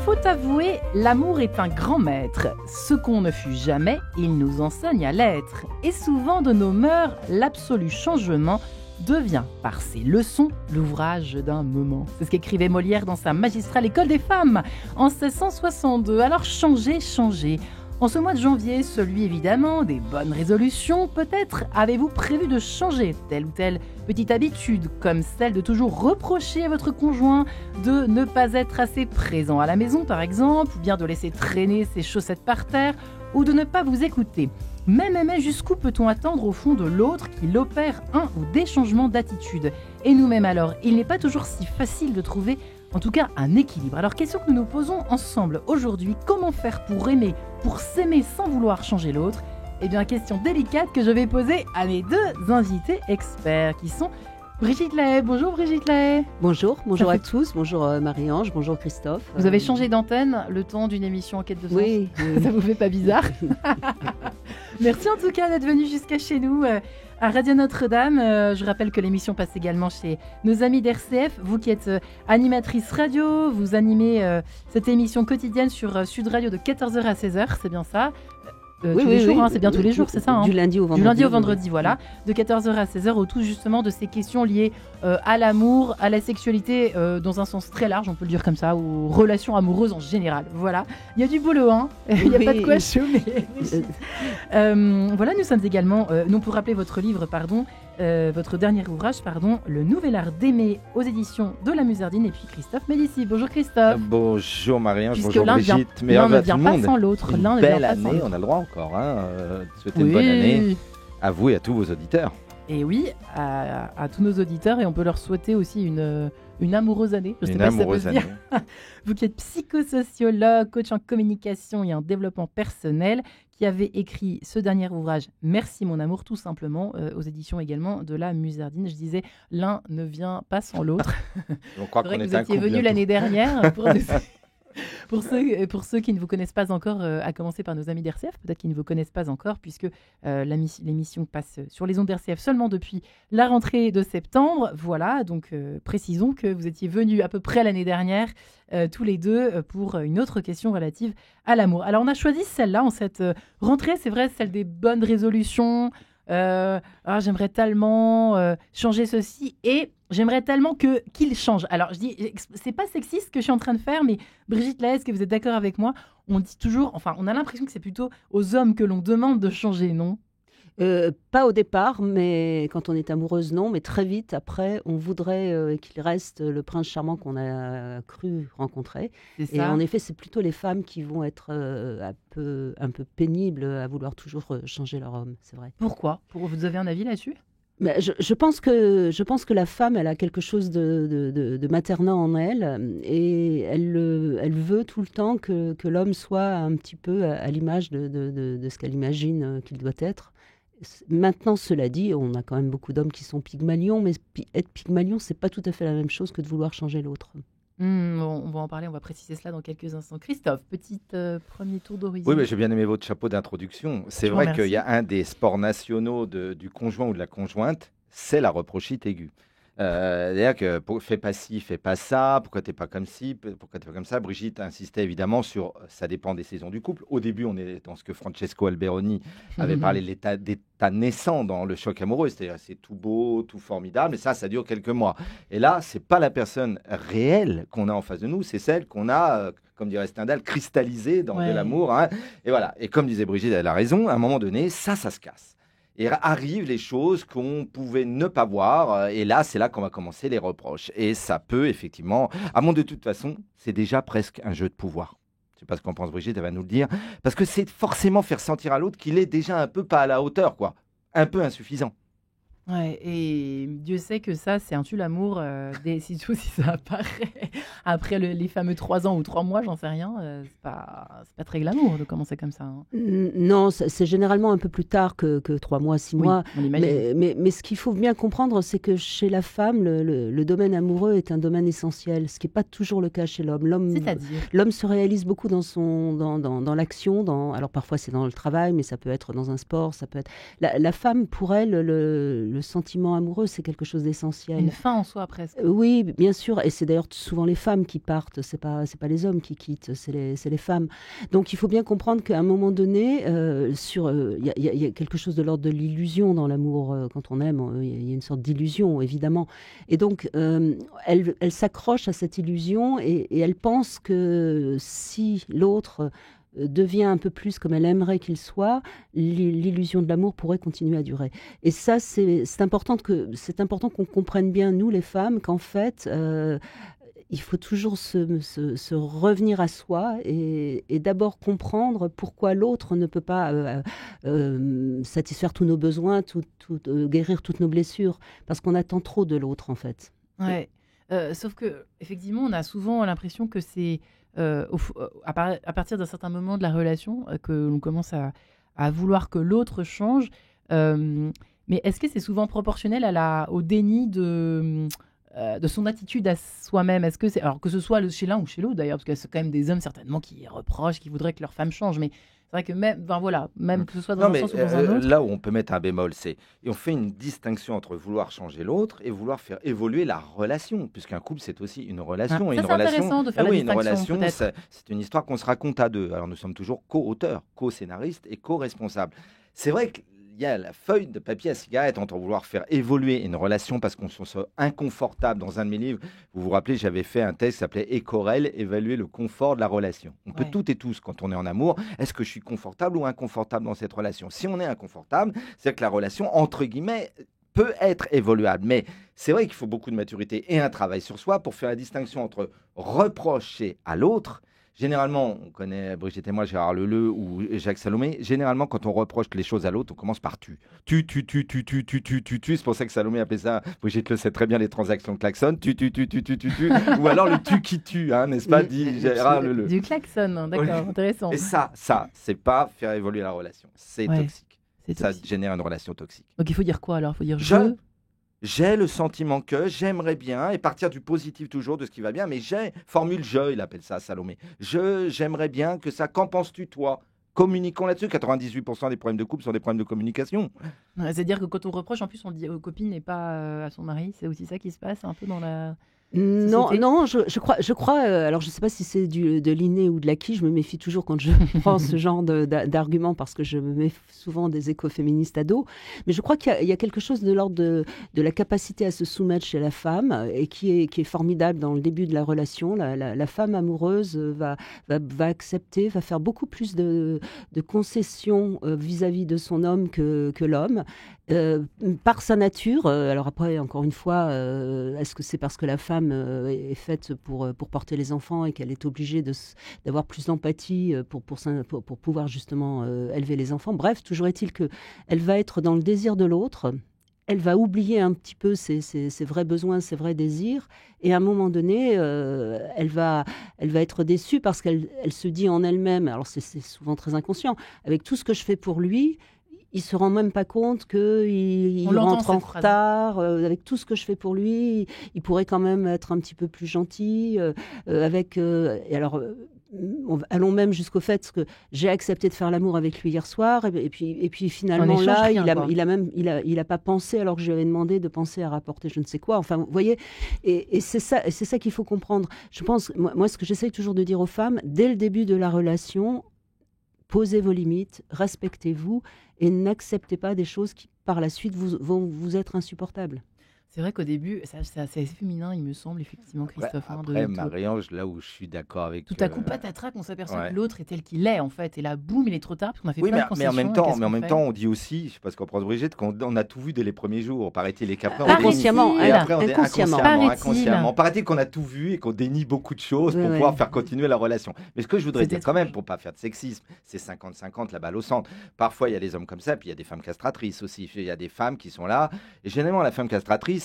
faut avouer, l'amour est un grand maître. Ce qu'on ne fut jamais, il nous enseigne à l'être. Et souvent de nos mœurs, l'absolu changement devient, par ses leçons, l'ouvrage d'un moment. C'est ce qu'écrivait Molière dans sa magistrale École des femmes en 1662. Alors changez. En ce mois de janvier, celui évidemment des bonnes résolutions, peut-être avez-vous prévu de changer telle ou telle petite habitude, comme celle de toujours reprocher à votre conjoint de ne pas être assez présent à la maison par exemple, ou bien de laisser traîner ses chaussettes par terre, ou de ne pas vous écouter. Mais jusqu'où peut-on attendre au fond de l'autre qu'il opère un ou des changements d'attitude ? Et nous-mêmes alors, il n'est pas toujours si facile de trouver en tout cas un équilibre. Alors question que nous nous posons ensemble aujourd'hui, comment faire pour aimer, pour s'aimer sans vouloir changer l'autre ? Eh bien question délicate que je vais poser à mes deux invités experts qui sont Brigitte Lahaye. Bonjour Brigitte Lahaye. Bonjour à tous, bonjour Marie-Ange, bonjour Christophe. Vous avez changé d'antenne le temps d'une émission Enquête de sens. Oui. Ça vous fait pas bizarre ? Merci en tout cas d'être venu jusqu'à chez nous à Radio Notre-Dame. Je rappelle que l'émission passe également chez nos amis d'RCF. Vous qui êtes animatrice radio, vous animez cette émission quotidienne sur Sud Radio de 14h à 16h, c'est bien ça ? Tous les jours, c'est bien tous les jours, c'est ça, du lundi au vendredi. Du lundi au vendredi, voilà. De 14h à 16h, autour justement de ces questions liées à l'amour, à la sexualité, dans un sens très large, on peut le dire comme ça, ou relations amoureuses en général. Voilà. Il y a du boulot, hein. Il n'y a pas de quoi chômer. Voilà, nous sommes également, nous pour rappeler votre livre, votre dernier ouvrage, Le Nouvel Art d'aimer, aux éditions de la Musardine, et puis Christophe Médicis. Bonjour Christophe. Bonjour Marie-Ange, Puisque bonjour Brigitte. L'un ne vient pas sans l'autre. Une belle année, on a le droit encore, de souhaiter une bonne année à vous et à tous vos auditeurs. Et oui, à tous nos auditeurs, et on peut leur souhaiter aussi une amoureuse année. Je sais pas si ça peut se dire. Vous qui êtes psychosociologue, coach en communication et en développement personnel, qui avez écrit ce dernier ouvrage, Merci mon amour, tout simplement, aux éditions également de la Musardine. Je disais, l'un ne vient pas sans l'autre. On croit qu'on est vous étiez venu l'année dernière pour ceux qui ne vous connaissent pas encore, à commencer par nos amis d'RCF, peut-être qu'ils ne vous connaissent pas encore, puisque l'émission passe sur les ondes d'RCF seulement depuis la rentrée de septembre. Voilà, donc précisons que vous étiez venus à peu près l'année dernière, tous les deux, pour une autre question relative à l'amour. Alors on a choisi celle-là en cette rentrée, c'est vrai, celle des bonnes résolutions. J'aimerais tellement changer ceci et j'aimerais tellement qu'il change. Alors je dis, c'est pas sexiste ce que je suis en train de faire, mais Brigitte Lahaye, est-ce que vous êtes d'accord avec moi ? On dit toujours, enfin on a l'impression que c'est plutôt aux hommes que l'on demande de changer, non ? Pas au départ, mais quand on est amoureuse, non. Mais très vite, après, on voudrait qu'il reste le prince charmant qu'on a cru rencontrer. Et en effet, c'est plutôt les femmes qui vont être un peu pénibles à vouloir toujours changer leur homme, c'est vrai. Pourquoi ? Vous avez un avis là-dessus ? Mais je pense que la femme, elle a quelque chose de maternant en elle, et elle veut tout le temps que l'homme soit un petit peu à l'image de ce qu'elle imagine qu'il doit être. Maintenant, cela dit, on a quand même beaucoup d'hommes qui sont pygmalions, mais être pygmalion, c'est pas tout à fait la même chose que de vouloir changer l'autre. On va en parler, on va préciser cela dans quelques instants. Christophe, petit premier tour d'horizon. Oui, mais j'ai bien aimé votre chapeau d'introduction. C'est vrai qu'il y a un des sports nationaux du conjoint ou de la conjointe, c'est la reprochite aiguë. C'est-à-dire que fais pas ci, fais pas ça, pourquoi t'es pas comme ci, pourquoi t'es pas comme ça. Brigitte insistait évidemment sur ça dépend des saisons du couple. Au début, on est dans ce que Francesco Alberoni avait parlé d'état naissant dans le choc amoureux, c'est-à-dire c'est tout beau, tout formidable, mais ça dure quelques mois. Et là, c'est pas la personne réelle qu'on a en face de nous, c'est celle qu'on a, comme dirait Stendhal, cristallisée dans de l'amour. Hein. Et voilà. Et comme disait Brigitte, elle a raison, à un moment donné, ça se casse. Et arrivent les choses qu'on pouvait ne pas voir. Et là, c'est là qu'on va commencer les reproches. Et ça peut effectivement... de toute façon, c'est déjà presque un jeu de pouvoir. Je ne sais pas ce qu'en pense Brigitte, elle va nous le dire. Parce que c'est forcément faire sentir à l'autre qu'il est déjà un peu pas à la hauteur, quoi. Un peu insuffisant. Ouais, et Dieu sait que ça, c'est un tue l'amour, si ça apparaît après les fameux 3 ans ou 3 mois, j'en sais rien. C'est pas très glamour de commencer comme ça. Hein. Non, c'est généralement un peu plus tard que 3 mois, 6 mois. On imagine. Mais ce qu'il faut bien comprendre, c'est que chez la femme, le domaine amoureux est un domaine essentiel, ce qui n'est pas toujours le cas chez l'homme. C'est-à-dire ? L'homme se réalise beaucoup dans l'action. Alors parfois, c'est dans le travail, mais ça peut être dans un sport. Ça peut être... La femme, pour elle, le le sentiment amoureux, c'est quelque chose d'essentiel. Une fin en soi, presque. Oui, bien sûr, et c'est d'ailleurs souvent les femmes qui partent, c'est pas les hommes qui quittent, c'est les femmes. Donc il faut bien comprendre qu'à un moment donné, il y a quelque chose de l'ordre de l'illusion dans l'amour. Quand on aime, il y a une sorte d'illusion, évidemment. Et donc, elle s'accroche à cette illusion et elle pense que si l'autre devient un peu plus comme elle aimerait qu'il soit, l'illusion de l'amour pourrait continuer à durer. Et ça, c'est important qu'on comprenne bien, nous les femmes, qu'en fait, il faut toujours se revenir à soi et d'abord comprendre pourquoi l'autre ne peut pas satisfaire tous nos besoins, guérir toutes nos blessures, parce qu'on attend trop de l'autre, en fait. Ouais. Sauf que effectivement, on a souvent l'impression que c'est à partir d'un certain moment de la relation que l'on commence à vouloir que l'autre change. Mais est-ce que c'est souvent proportionnel au déni de son attitude à soi-même? Est-ce que alors que ce soit chez l'un ou chez l'autre d'ailleurs, parce qu'il y a quand même des hommes certainement qui reprochent, qui voudraient que leur femme change, mais c'est vrai que même que ce soit dans un sens ou dans un autre. Là où on peut mettre un bémol, et on fait une distinction entre vouloir changer l'autre et vouloir faire évoluer la relation, puisqu'un couple c'est aussi une relation. Ça, c'est intéressant de faire la distinction. Une relation, peut-être. c'est une histoire qu'on se raconte à deux. Alors nous sommes toujours co-auteurs, co-scénaristes et co-responsables. C'est vrai qu'il y a la feuille de papier à cigarette entre vouloir faire évoluer une relation parce qu'on se sent inconfortable. Dans un de mes livres, vous vous rappelez, j'avais fait un test qui s'appelait Écorel, évaluer le confort de la relation. On peut toutes et tous, quand on est en amour, est-ce que je suis confortable ou inconfortable dans cette relation? Si on est inconfortable, c'est que la relation, entre guillemets, peut être évoluable. Mais c'est vrai qu'il faut beaucoup de maturité et un travail sur soi pour faire la distinction entre reprocher à l'autre. Généralement, on connaît Brigitte et moi, Gérard Leleu ou Jacques Salomé. Généralement, quand on reproche les choses à l'autre, on commence par tu. Tu. C'est pour ça que Salomé appelait ça, Brigitte le sait très bien, les transactions klaxon. Tu. Ou alors le tu qui tue, hein, n'est-ce pas, dit Gérard Leleu. Du klaxon, d'accord, intéressant. Et ça, c'est pas faire évoluer la relation. C'est toxique. Ça génère une relation toxique. Donc il faut dire quoi alors? Il faut dire j'ai le sentiment que j'aimerais bien, et partir du positif toujours, de ce qui va bien, mais formule je, il appelle ça Salomé. J'aimerais bien que ça, qu'en penses-tu toi? Communiquons là-dessus. 98% des problèmes de couple sont des problèmes de communication. C'est-à-dire que quand on reproche, en plus on le dit aux copines et pas à son mari, c'est aussi ça qui se passe un peu dans la... Non, je crois alors je ne sais pas si c'est de l'inné ou de l'acquis, je me méfie toujours quand je prends ce genre d'arguments parce que je me mets souvent des écoféministes à dos, mais je crois qu'il y a quelque chose de l'ordre de la capacité à se soumettre chez la femme et qui est formidable dans le début de la relation. La femme amoureuse va accepter, va faire beaucoup plus de concessions vis-à-vis de son homme que l'homme. Par sa nature, alors après, encore une fois, est-ce que c'est parce que la femme est faite pour porter les enfants et qu'elle est obligée d'avoir plus d'empathie pour pouvoir justement élever les enfants? Bref, toujours est-il qu'elle va être dans le désir de l'autre, elle va oublier un petit peu ses vrais besoins, ses vrais désirs, et à un moment donné, elle va être déçue parce qu'elle se dit en elle-même, alors c'est souvent très inconscient, avec tout ce que je fais pour lui, il se rend même pas compte qu'il rentre en retard. Avec tout ce que je fais pour lui, il pourrait quand même être un petit peu plus gentil. Et alors, allons même jusqu'au fait que j'ai accepté de faire l'amour avec lui hier soir, et puis finalement là, il a pas pensé alors que je lui avais demandé de penser à rapporter je ne sais quoi. Enfin, vous voyez, et c'est ça qu'il faut comprendre. Je pense, moi, ce que j'essaye toujours de dire aux femmes, dès le début de la relation, posez vos limites, respectez-vous et n'acceptez pas des choses qui, par la suite, vont vous être insupportables. C'est vrai qu'au début, c'est assez féminin, il me semble, effectivement, Christophe. Après, Marie-Ange, là où je suis d'accord avec... Tout à coup, patatrac, on s'aperçoit que l'autre est tel qu'il est, en fait. Et là, boum, il est trop tard, parce qu'on a fait plein de concessions. Mais en même temps, on dit aussi, je sais pas ce qu'on pense Brigitte, qu'on a tout vu dès les premiers jours. Paraît-il, et qu'après, inconsciemment. Paraît-il qu'on a tout vu et qu'on dénie beaucoup de choses pour pouvoir faire continuer la relation. Mais ce que je voudrais dire quand même, pour pas faire de sexisme, c'est 50-50, la balle au centre. Parfois, il y a des hommes comme ça, puis il y a des femmes castratrices aussi. Il y a des femmes qui sont là. Et généralement, la femme castratrice,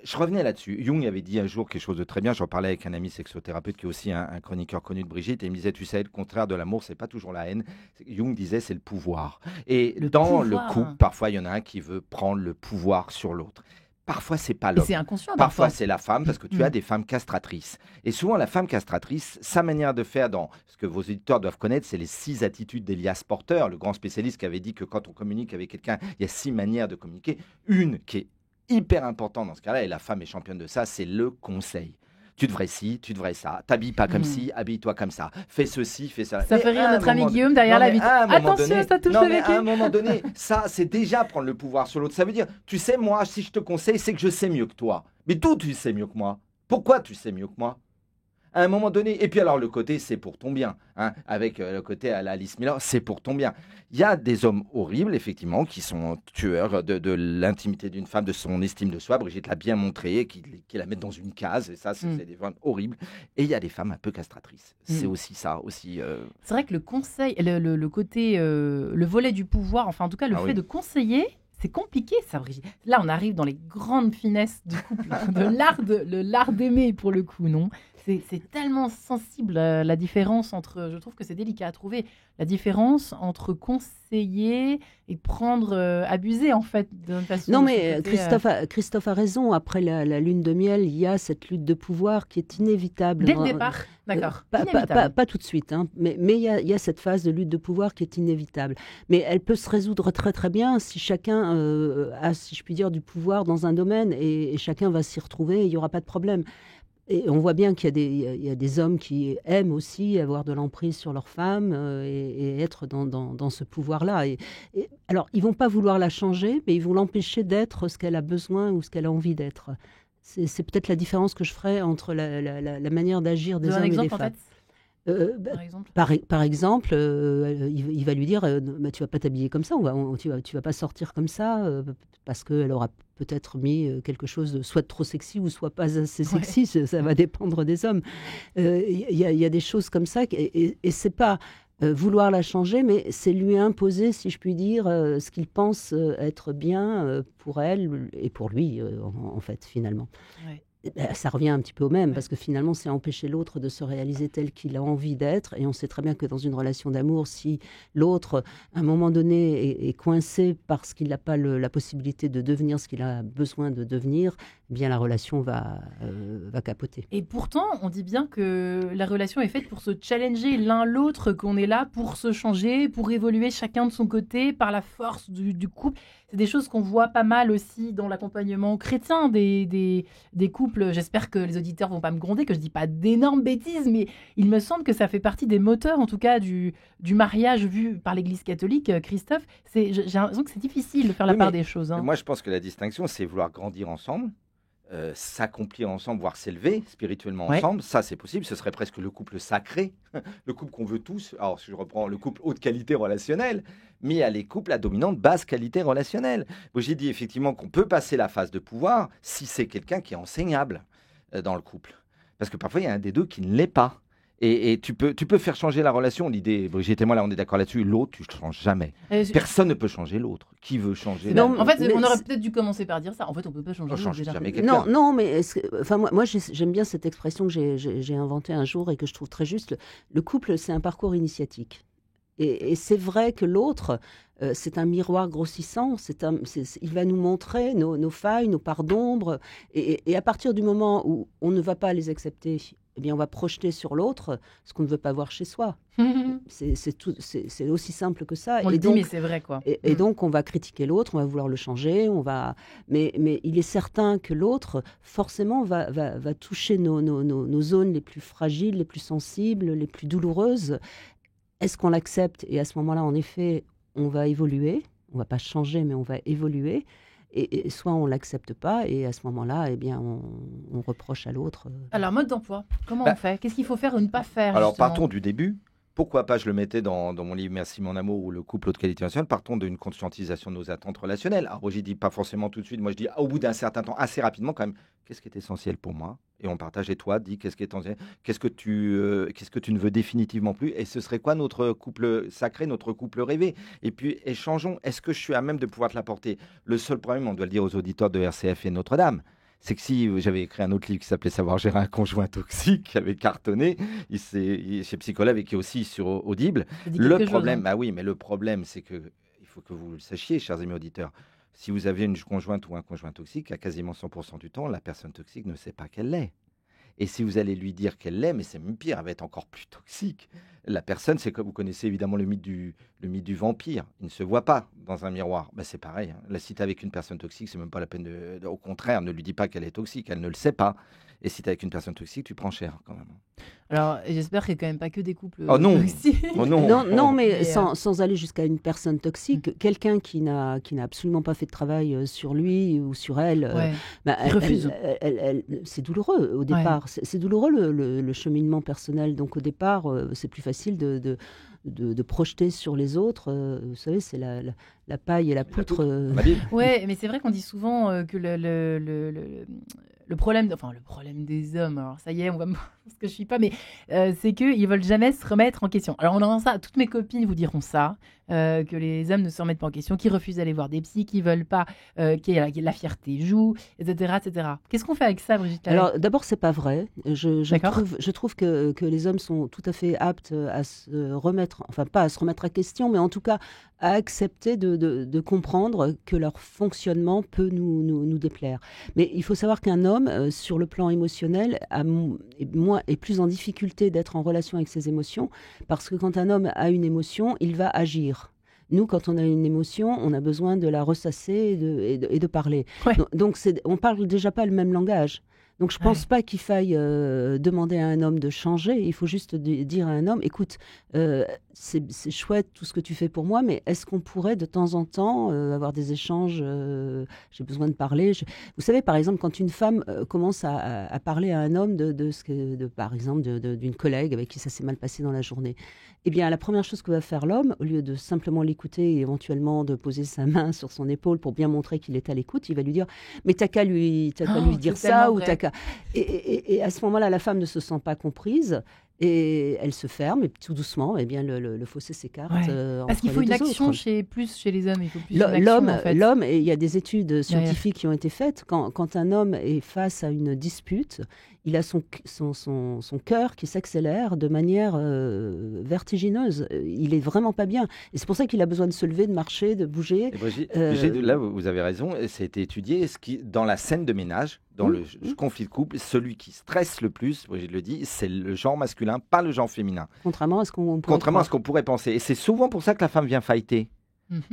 je revenais là-dessus. Jung avait dit un jour quelque chose de très bien. J'en parlais avec un ami sexothérapeute qui est aussi un chroniqueur connu de Brigitte. Et il me disait, tu sais, le contraire de l'amour, c'est pas toujours la haine. Jung disait, c'est le pouvoir. Et dans le couple, parfois, il y en a un qui veut prendre le pouvoir sur l'autre. Parfois, c'est pas l'homme. C'est inconscient. Parfois, c'est la femme, parce que tu as des femmes castratrices. Et souvent, la femme castratrice, sa manière de faire, dans ce que vos éditeurs doivent connaître, c'est les 6 attitudes d'Elias Porter, le grand spécialiste qui avait dit que quand on communique avec quelqu'un, il y a 6 manières de communiquer. Une qui est hyper important dans ce cas-là, et la femme est championne de ça, c'est le conseil. Tu devrais ci, tu devrais ça. T'habilles pas comme ci, habille-toi comme ça. Fais ceci, fais ça. Ça fait rire notre ami Guillaume derrière la vitre. Attention, ça touche le à un moment donné, ça, c'est déjà prendre le pouvoir sur l'autre. Ça veut dire, tu sais, moi, si je te conseille, c'est que je sais mieux que toi. Mais d'où tu sais mieux que moi? Pourquoi tu sais mieux que moi? À un moment donné, et puis alors le côté c'est pour ton bien, hein, avec le côté à la Alice Miller, c'est pour ton bien. Il y a des hommes horribles, effectivement, qui sont tueurs de l'intimité d'une femme, de son estime de soi. Brigitte l'a bien montré, qui la mettent dans une case, et ça, c'est des femmes horribles. Et il y a des femmes un peu castratrices. C'est aussi ça, aussi. C'est vrai que le conseil, le côté, le volet du pouvoir, enfin en tout cas le fait de conseiller. C'est compliqué, ça, Brigitte. Là, on arrive dans les grandes finesses du couple, le l'art d'aimer, pour le coup, non? C'est tellement sensible, la différence entre... Je trouve que c'est délicat à trouver. La différence entre conseiller et prendre... abuser, en fait, d'une façon... Non, mais Christophe a raison. Après la lune de miel, il y a cette lutte de pouvoir qui est inévitable. Dès le départ, d'accord. Pas tout de suite, hein. Mais il y a cette phase de lutte de pouvoir qui est inévitable. Mais elle peut se résoudre très très bien si chacun a, si je puis dire, du pouvoir dans un domaine et chacun va s'y retrouver, il n'y aura pas de problème. Et on voit bien qu'il y a des hommes qui aiment aussi avoir de l'emprise sur leur femme et être dans ce pouvoir-là. Alors, ils vont pas vouloir la changer, mais ils vont l'empêcher d'être ce qu'elle a besoin ou ce qu'elle a envie d'être. C'est peut-être la différence que je ferais entre la manière d'agir des hommes et des femmes. Par exemple, il va lui dire tu vas pas t'habiller comme ça, tu vas pas sortir comme ça, parce qu'elle aura peut-être mis quelque chose de soit trop sexy ou soit pas assez sexy, ça va dépendre des hommes. Il y a des choses comme ça, et c'est pas vouloir la changer, mais c'est lui imposer, si je puis dire, ce qu'il pense être bien pour elle et pour lui, en fait, finalement. Ouais. Ça revient un petit peu au même, parce que finalement, c'est empêcher l'autre de se réaliser tel qu'il a envie d'être. Et on sait très bien que dans une relation d'amour, si l'autre, à un moment donné, est coincé parce qu'il n'a pas la possibilité de devenir ce qu'il a besoin de devenir, eh bien la relation va capoter. Et pourtant, on dit bien que la relation est faite pour se challenger l'un l'autre, qu'on est là pour se changer, pour évoluer chacun de son côté par la force du couple. C'est des choses qu'on voit pas mal aussi dans l'accompagnement chrétien des couples. J'espère que les auditeurs vont pas me gronder, que je dis pas d'énormes bêtises, mais il me semble que ça fait partie des moteurs, en tout cas, du mariage vu par l'Église catholique. Christophe, j'ai l'impression que c'est difficile de faire la part des choses. Hein. Moi, je pense que la distinction, c'est vouloir grandir ensemble, s'accomplir ensemble, voire s'élever spirituellement ensemble. Ça, c'est possible. Ce serait presque le couple sacré, le couple qu'on veut tous. Alors, si je reprends le couple haute qualité relationnelle, mais il y a les couples à dominante basse qualité relationnelle. J'ai dit effectivement qu'on peut passer la phase de pouvoir si c'est quelqu'un qui est enseignable dans le couple. Parce que parfois, il y a un des deux qui ne l'est pas. Et tu peux faire changer la relation. L'idée, Brigitte et moi, là, on est d'accord là-dessus. L'autre, tu ne changes jamais. Personne ne peut changer l'autre. Qui veut changer l'autre? En fait, on aurait peut-être dû commencer par dire ça. En fait, on ne peut pas changer l'autre. Non, mais moi, j'aime bien cette expression que j'ai inventée un jour et que je trouve très juste. Le couple, c'est un parcours initiatique. Et c'est vrai que l'autre, c'est un miroir grossissant. Il va nous montrer nos failles, nos parts d'ombre. Et à partir du moment où on ne va pas les accepter, eh bien, on va projeter sur l'autre ce qu'on ne veut pas voir chez soi. C'est aussi simple que ça. On le dit, mais c'est vrai, quoi. Et donc, on va critiquer l'autre, on va vouloir le changer, mais il est certain que l'autre, forcément, va toucher nos zones les plus fragiles, les plus sensibles, les plus douloureuses. Est-ce qu'on l'accepte? Et à ce moment-là, en effet, on va évoluer. On ne va pas changer, mais on va évoluer. Et soit on ne l'accepte pas, et à ce moment-là, eh bien, on reproche à l'autre. Alors, mode d'emploi, comment on fait? Qu'est-ce qu'il faut faire ou ne pas faire? Alors, justement partons du début. Pourquoi pas, je le mettais dans mon livre Merci mon amour ou le couple haute qualité relationnelle, partons d'une conscientisation de nos attentes relationnelles. Alors, je dis pas forcément tout de suite, moi je dis au bout d'un certain temps, assez rapidement quand même, qu'est-ce qui est essentiel pour moi? Et on partage, et toi, dis qu'est-ce qui est essentiel, qu'est-ce que tu ne veux définitivement plus, et ce serait quoi notre couple sacré, notre couple rêvé? Et puis échangeons, est-ce que je suis à même de pouvoir te l'apporter? Le seul problème, on doit le dire aux auditeurs de RCF et Notre-Dame, c'est que si j'avais écrit un autre livre qui s'appelait Savoir gérer un conjoint toxique, qui avait cartonné, chez Psychologue et qui est aussi sur Audible. Le problème, le problème, c'est que il faut que vous le sachiez, chers amis auditeurs. Si vous avez une conjointe ou un conjoint toxique, à quasiment 100% du temps, la personne toxique ne sait pas qu'elle l'est. Et si vous allez lui dire qu'elle l'est, mais c'est même pire, elle va être encore plus toxique. La personne, c'est comme vous connaissez évidemment le mythe du vampire. Il ne se voit pas dans un miroir. C'est pareil. Là, si tu es avec une personne toxique, c'est même pas la peine au contraire, ne lui dis pas qu'elle est toxique. Elle ne le sait pas. Et si tu es avec une personne toxique, tu prends cher quand même. Alors, j'espère qu'il n'y a quand même pas que des couples toxiques. Oh non. Non, mais sans aller jusqu'à une personne toxique, quelqu'un qui n'a absolument pas fait de travail sur lui ou sur elle, il refuse. C'est douloureux au départ. C'est douloureux le cheminement personnel. Donc au départ, c'est plus facile de projeter sur les autres. Vous savez, c'est la paille et la poutre. Oui, mais c'est vrai qu'on dit souvent que le problème des hommes, alors ça y est, on va me parce que je suis pas, mais c'est qu'ils veulent jamais se remettre en question. Alors on entend ça, toutes mes copines vous diront ça, que les hommes ne se remettent pas en question, qu'ils refusent d'aller voir des psys, qu'ils veulent pas, la fierté joue, etc., etc. Qu'est-ce qu'on fait avec ça, Brigitte Lahaie ? Alors d'abord, c'est pas vrai. Je trouve que les hommes sont tout à fait aptes à se remettre, enfin pas à se remettre à question, mais en tout cas à accepter de comprendre que leur fonctionnement peut nous déplaire. Mais il faut savoir qu'un homme, sur le plan émotionnel, est plus en difficulté d'être en relation avec ses émotions, parce que quand un homme a une émotion, il va agir. Nous, quand on a une émotion, on a besoin de la ressasser et de parler. Ouais. Donc on parle déjà pas le même langage. Donc je pense pas qu'il faille demander à un homme de changer. Il faut juste dire à un homme, écoute, c'est chouette tout ce que tu fais pour moi, mais est-ce qu'on pourrait de temps en temps avoir des échanges, j'ai besoin de parler. Vous savez, par exemple, quand une femme commence à parler à un homme par exemple, d'une collègue avec qui ça s'est mal passé dans la journée, eh bien, la première chose que va faire l'homme, au lieu de simplement l'écouter et éventuellement de poser sa main sur son épaule pour bien montrer qu'il est à l'écoute, il va lui dire, mais t'as qu'à lui dire ça, ou t'as qu'à... Et à ce moment-là, la femme ne se sent pas comprise. Et elle se ferme, et tout doucement, eh bien, le fossé s'écarte. Parce qu'il faut une action chez les hommes. Il faut plus l'homme, et il y a des études scientifiques qui ont été faites, quand un homme est face à une dispute, il a son cœur qui s'accélère de manière vertigineuse. Il est vraiment pas bien. Et c'est pour ça qu'il a besoin de se lever, de marcher, de bouger. Brigitte, là, vous avez raison, ça a été étudié. Dans la scène de ménage, dans le conflit de couple, celui qui stresse le plus, Brigitte le dit, c'est le genre masculin, pas le genre féminin. Contrairement à ce qu'on pourrait penser. Et c'est souvent pour ça que la femme vient fighter.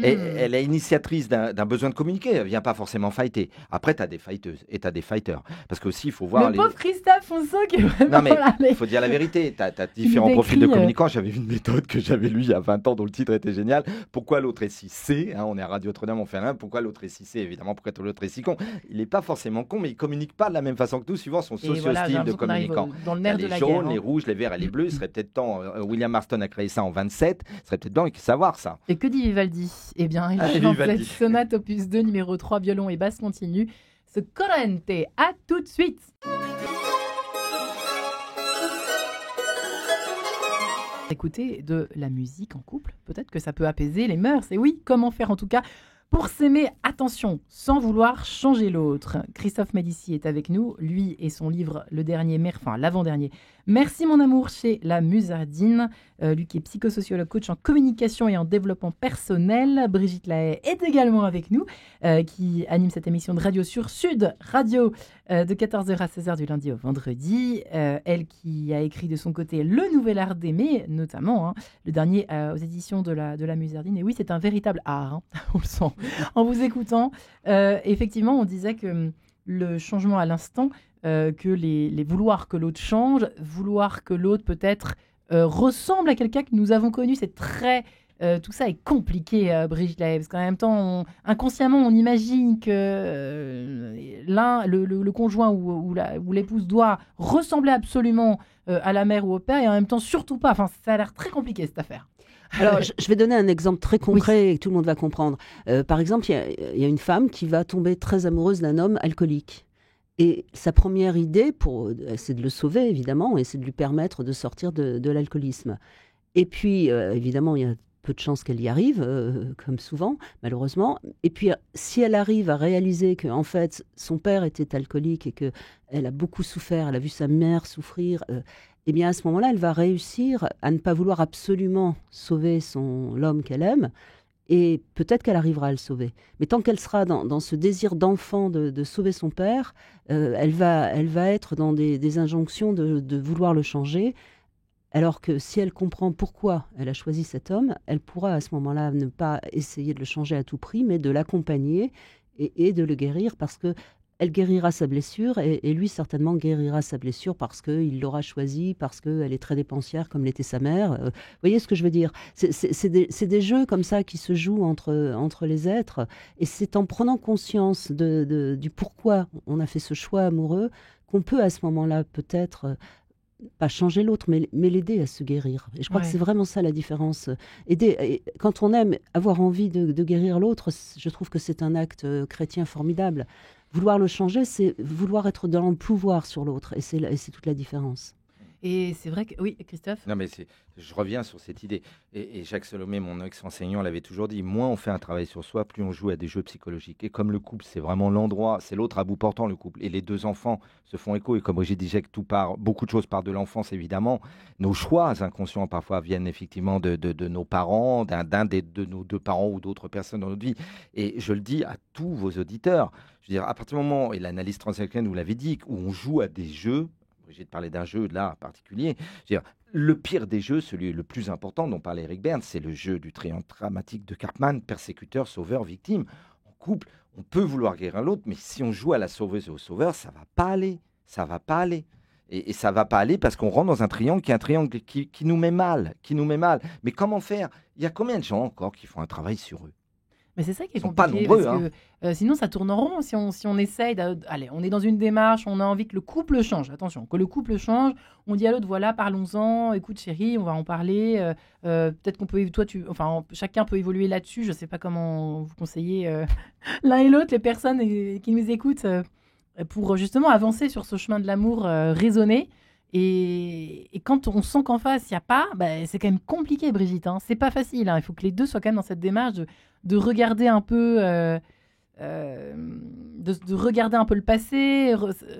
Et elle est initiatrice d'un besoin de communiquer. Elle ne vient pas forcément fighter. Après, tu as des fighteuses et tu as des fighters. Parce qu'aussi, il faut voir... Le pauvre Christophe Fonso qui est vraiment... Non, mais il faut dire la vérité. Tu as différents profils de communicants. J'avais une méthode que j'avais lue il y a 20 ans dont le titre était génial. Pourquoi l'autre est si C, on est à Radio Notre-Dame, on fait un. Pourquoi l'autre est si C, évidemment. Pourquoi l'autre est si con. Il n'est pas forcément con, mais il ne communique pas de la même façon que nous, suivant son socio-style de communicant. Dans le nerf de la les jaunes, les rouges, les verts et les bleus. Il serait peut-être temps... William Marston a créé ça en 27. Il serait peut-être temps de savoir ça. Et que dit Vivaldi ? Eh bien, dans cette sonate opus 2, numéro 3, violon et basse continue, ce Corrente. À tout de suite. Écouter de la musique en couple, peut-être que ça peut apaiser les mœurs. Et oui, comment faire en tout cas pour s'aimer, attention, sans vouloir changer l'autre. Christophe Médici est avec nous, lui et son livre, l'avant-dernier. Merci mon amour chez La Musardine. Lui qui est psychosociologue, coach en communication et en développement personnel. Brigitte Lahaie est également avec nous, qui anime cette émission de radio sur Sud Radio de 14h à 16h du lundi au vendredi. Elle qui a écrit de son côté Le Nouvel Art d'aimer, notamment, le dernier aux éditions de la Musardine. Et oui, c'est un véritable art, on le sent. En vous écoutant, effectivement, on disait que le changement à l'instant, que les vouloir que l'autre change, vouloir que l'autre peut-être ressemble à quelqu'un que nous avons connu, c'est très... tout ça est compliqué, Brigitte Lahaie, parce qu'en même temps, inconsciemment, on imagine que le conjoint ou l'épouse doit ressembler absolument à la mère ou au père, et en même temps, surtout pas. Enfin, ça a l'air très compliqué, cette affaire. Alors, je vais donner un exemple très concret et que tout le monde va comprendre. Par exemple, il y a une femme qui va tomber très amoureuse d'un homme alcoolique. Et sa première idée, c'est de le sauver, évidemment, et c'est de lui permettre de sortir de l'alcoolisme. Et puis, évidemment, il y a peu de chances qu'elle y arrive, comme souvent, malheureusement. Et puis, si elle arrive à réaliser qu'en fait, son père était alcoolique et qu'elle a beaucoup souffert, elle a vu sa mère souffrir... eh bien, à ce moment-là, elle va réussir à ne pas vouloir absolument sauver l'homme qu'elle aime, et peut-être qu'elle arrivera à le sauver. Mais tant qu'elle sera dans ce désir d'enfant de sauver son père, elle va être dans des injonctions de vouloir le changer, Alors que si elle comprend pourquoi elle a choisi cet homme, elle pourra à ce moment-là ne pas essayer de le changer à tout prix, mais de l'accompagner et de le guérir parce que elle guérira sa blessure et lui certainement guérira sa blessure parce qu'il l'aura choisie, parce qu'elle est très dépensière comme l'était sa mère. Vous voyez ce que je veux dire? C'est des jeux comme ça qui se jouent entre les êtres et c'est en prenant conscience du pourquoi on a fait ce choix amoureux qu'on peut à ce moment-là peut-être pas changer l'autre, mais l'aider à se guérir. Et je crois que c'est vraiment ça la différence. Quand on aime avoir envie de guérir l'autre, je trouve que c'est un acte chrétien formidable. Vouloir le changer, c'est vouloir être dans le pouvoir sur l'autre. Et c'est toute la différence. Et c'est vrai que... Oui, Christophe? Non, mais je reviens sur cette idée. Et Jacques Salomé, mon ex-enseignant, l'avait toujours dit, moins on fait un travail sur soi, plus on joue à des jeux psychologiques. Et comme le couple, c'est vraiment l'endroit, c'est l'autre à bout portant, le couple. Et les deux enfants se font écho. Et comme j'ai dit, Jacques, beaucoup de choses partent de l'enfance, évidemment. Nos choix inconscients, parfois, viennent effectivement de nos parents, de nos deux parents ou d'autres personnes dans notre vie. Et je le dis à tous vos auditeurs. Je veux dire, à partir du moment, et l'analyse transactionnelle vous l'avez dit, où on joue à des jeux, j'ai parlé d'un jeu là en particulier. Le pire des jeux, celui le plus important dont parlait Eric Berne, c'est le jeu du triangle dramatique de Karpman, persécuteur, sauveur, victime. En couple, on peut vouloir guérir l'autre, mais si on joue à la sauveuse et au sauveur, ça va pas aller. Ça va pas aller. Et ça va pas aller parce qu'on rentre dans un triangle qui est un triangle qui nous met mal, Mais comment faire? Il y a combien de gens encore qui font un travail sur eux? Mais c'est ça qui est sont pas compliqué, nombreux, parce que sinon ça tourne en rond. Si on essaye, allez, on est dans une démarche, on a envie que le couple change. Attention, que le couple change. On dit à l'autre, voilà, parlons-en. Écoute, chérie, on va en parler. Peut-être qu'on peut, chacun peut évoluer là-dessus. Je sais pas comment vous conseiller l'un et l'autre, les personnes qui nous écoutent, pour justement avancer sur ce chemin de l'amour raisonné. Et quand on sent qu'en face, il n'y a pas, c'est quand même compliqué, Brigitte. C'est pas facile. Il faut que les deux soient quand même dans cette démarche de regarder un peu, de regarder un peu le passé,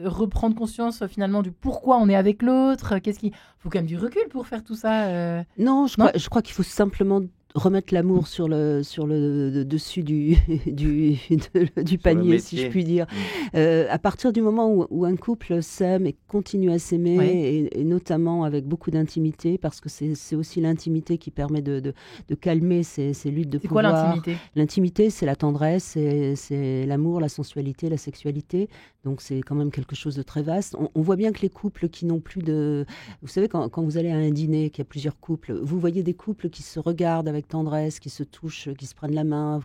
reprendre conscience finalement du pourquoi on est avec l'autre. Il faut quand même du recul pour faire tout ça. Non, je crois qu'il faut simplement remettre l'amour sur le dessus du panier, si je puis dire. À partir du moment où un couple s'aime et continue à s'aimer, et notamment avec beaucoup d'intimité, parce que c'est aussi l'intimité qui permet de calmer ces luttes de pouvoir. C'est quoi l'intimité? L'intimité, c'est la tendresse, c'est l'amour, la sensualité, la sexualité. Donc c'est quand même quelque chose de très vaste. On voit bien que les couples qui n'ont plus de... Vous savez, quand vous allez à un dîner, qu'il y a plusieurs couples, vous voyez des couples qui se regardent avec tendresse, qui se touchent, qui se prennent la main,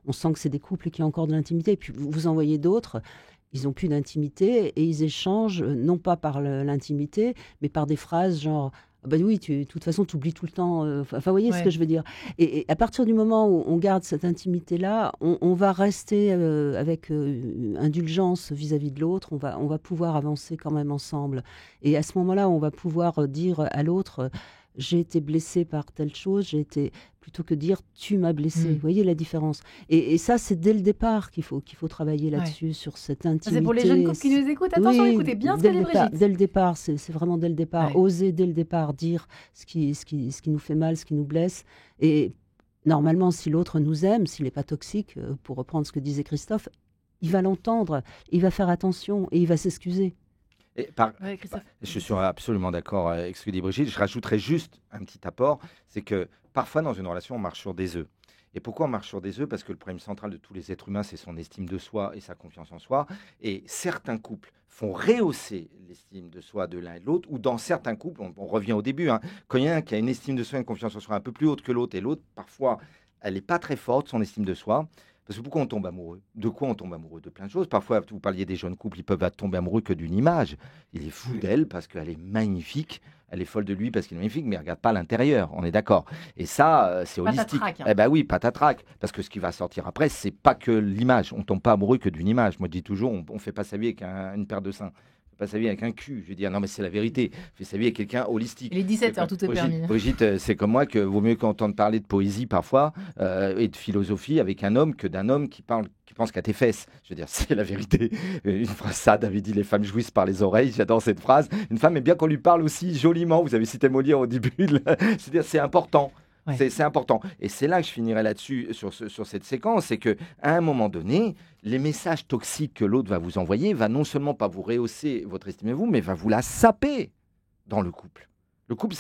on sent que c'est des couples qui ont encore de l'intimité. Et puis vous en voyez d'autres, ils n'ont plus d'intimité et ils échangent, non pas par l'intimité, mais par des phrases genre... Ben oui, de toute façon, tu oublies tout le temps. Vous voyez ce que je veux dire. Et à partir du moment où on garde cette intimité-là, on va rester avec indulgence vis-à-vis de l'autre. On va pouvoir avancer quand même ensemble. Et à ce moment-là, on va pouvoir dire à l'autre... j'ai été blessée par telle chose, plutôt que dire tu m'as blessée. Vous voyez la différence. Et ça, c'est dès le départ qu'il faut travailler là-dessus, sur cette intimité. C'est pour les jeunes couples qui nous écoutent. Attention, écoutez bien ce que dit Brigitte. Dès le départ, c'est vraiment dès le départ. Oser dès le départ dire ce qui nous fait mal, ce qui nous blesse. Et normalement, si l'autre nous aime, s'il n'est pas toxique, pour reprendre ce que disait Christophe, il va l'entendre, il va faire attention et il va s'excuser. Je suis absolument d'accord avec ce que dit Brigitte. Je rajouterais juste un petit apport, c'est que parfois dans une relation, on marche sur des œufs. Et pourquoi on marche sur des œufs? Parce que le problème central de tous les êtres humains, c'est son estime de soi et sa confiance en soi. Et certains couples font rehausser l'estime de soi de l'un et de l'autre, ou dans certains couples, on revient au début, quand il y a un qui a une estime de soi et une confiance en soi un peu plus haute que l'autre, et l'autre, parfois, elle n'est pas très forte, son estime de soi. Parce que pourquoi on tombe amoureux? De quoi on tombe amoureux? De plein de choses. Parfois, vous parliez des jeunes couples, ils peuvent tomber amoureux que d'une image. Il est fou d'elle parce qu'elle est magnifique. Elle est folle de lui parce qu'il est magnifique, mais il ne regarde pas l'intérieur. On est d'accord. Et ça, c'est holistique. Eh ben oui, patatrac. Parce que ce qui va sortir après, c'est pas que l'image. On ne tombe pas amoureux que d'une image. Moi, je dis toujours, on ne fait pas sa vie avec une paire de seins. Pas sa vie avec un cul. Je veux dire, non, mais c'est la vérité. Fait sa vie avec quelqu'un holistique. Il est 17h, tout est permis. Brigitte, c'est comme moi que vaut mieux qu'entendre parler de poésie parfois et de philosophie avec un homme que d'un homme qui pense qu'à tes fesses. Je veux dire, c'est la vérité. Une phrase, ça, David dit, les femmes jouissent par les oreilles. J'adore cette phrase. Une femme aime bien qu'on lui parle aussi joliment. Vous avez cité Molière au début. C'est-à-dire, c'est important. Ouais. C'est important. Et c'est là que je finirai là-dessus, sur cette séquence, c'est qu'à un moment donné, les messages toxiques que l'autre va vous envoyer va non seulement pas vous rehausser votre estime de vous, mais va vous la saper dans le couple. Le couple,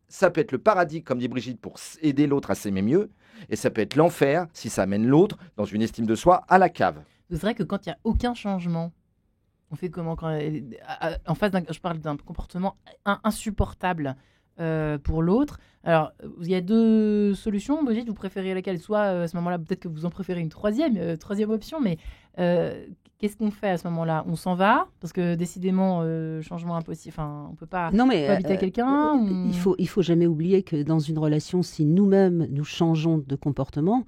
ça peut être le paradis, comme dit Brigitte, pour aider l'autre à s'aimer mieux, et ça peut être l'enfer si ça amène l'autre dans une estime de soi à la cave. C'est vrai que quand il n'y a aucun changement, on fait comment en face je parle d'un comportement insupportable pour l'autre. Alors, il y a 2 solutions, Brigitte, vous préférez laquelle? Soit à ce moment-là, peut-être que vous en préférez une troisième option, mais qu'est-ce qu'on fait à ce moment-là? On s'en va parce que décidément, changement impossible. Enfin, on peut pas habiter quelqu'un. Il faut jamais oublier que dans une relation, si nous-mêmes nous changeons de comportement,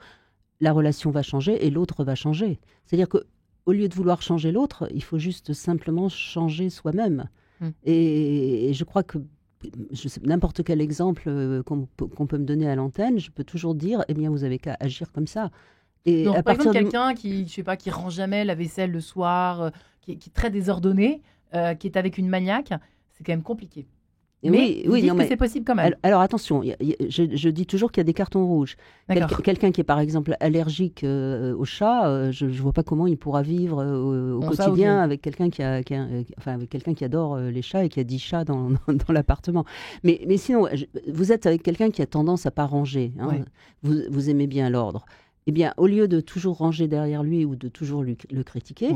la relation va changer et l'autre va changer. C'est-à-dire que au lieu de vouloir changer l'autre, il faut juste simplement changer soi-même. Et je crois que n'importe quel exemple qu'on peut me donner à l'antenne, je peux toujours dire, eh bien, vous avez qu'à agir comme ça. Et donc, par exemple, quelqu'un qui range jamais la vaisselle le soir, qui est très désordonné, qui est avec une maniaque, c'est quand même compliqué. Mais c'est possible quand même. Alors attention, je dis toujours qu'il y a des cartons rouges. Quelqu'un qui est par exemple allergique aux chats, je ne vois pas comment il pourra vivre au quotidien avec quelqu'un qui adore les chats et qui a 10 chats dans l'appartement. Mais sinon, vous êtes avec quelqu'un qui a tendance à pas ranger. Hein, vous aimez bien l'ordre. Eh bien, au lieu de toujours ranger derrière lui ou de toujours le critiquer,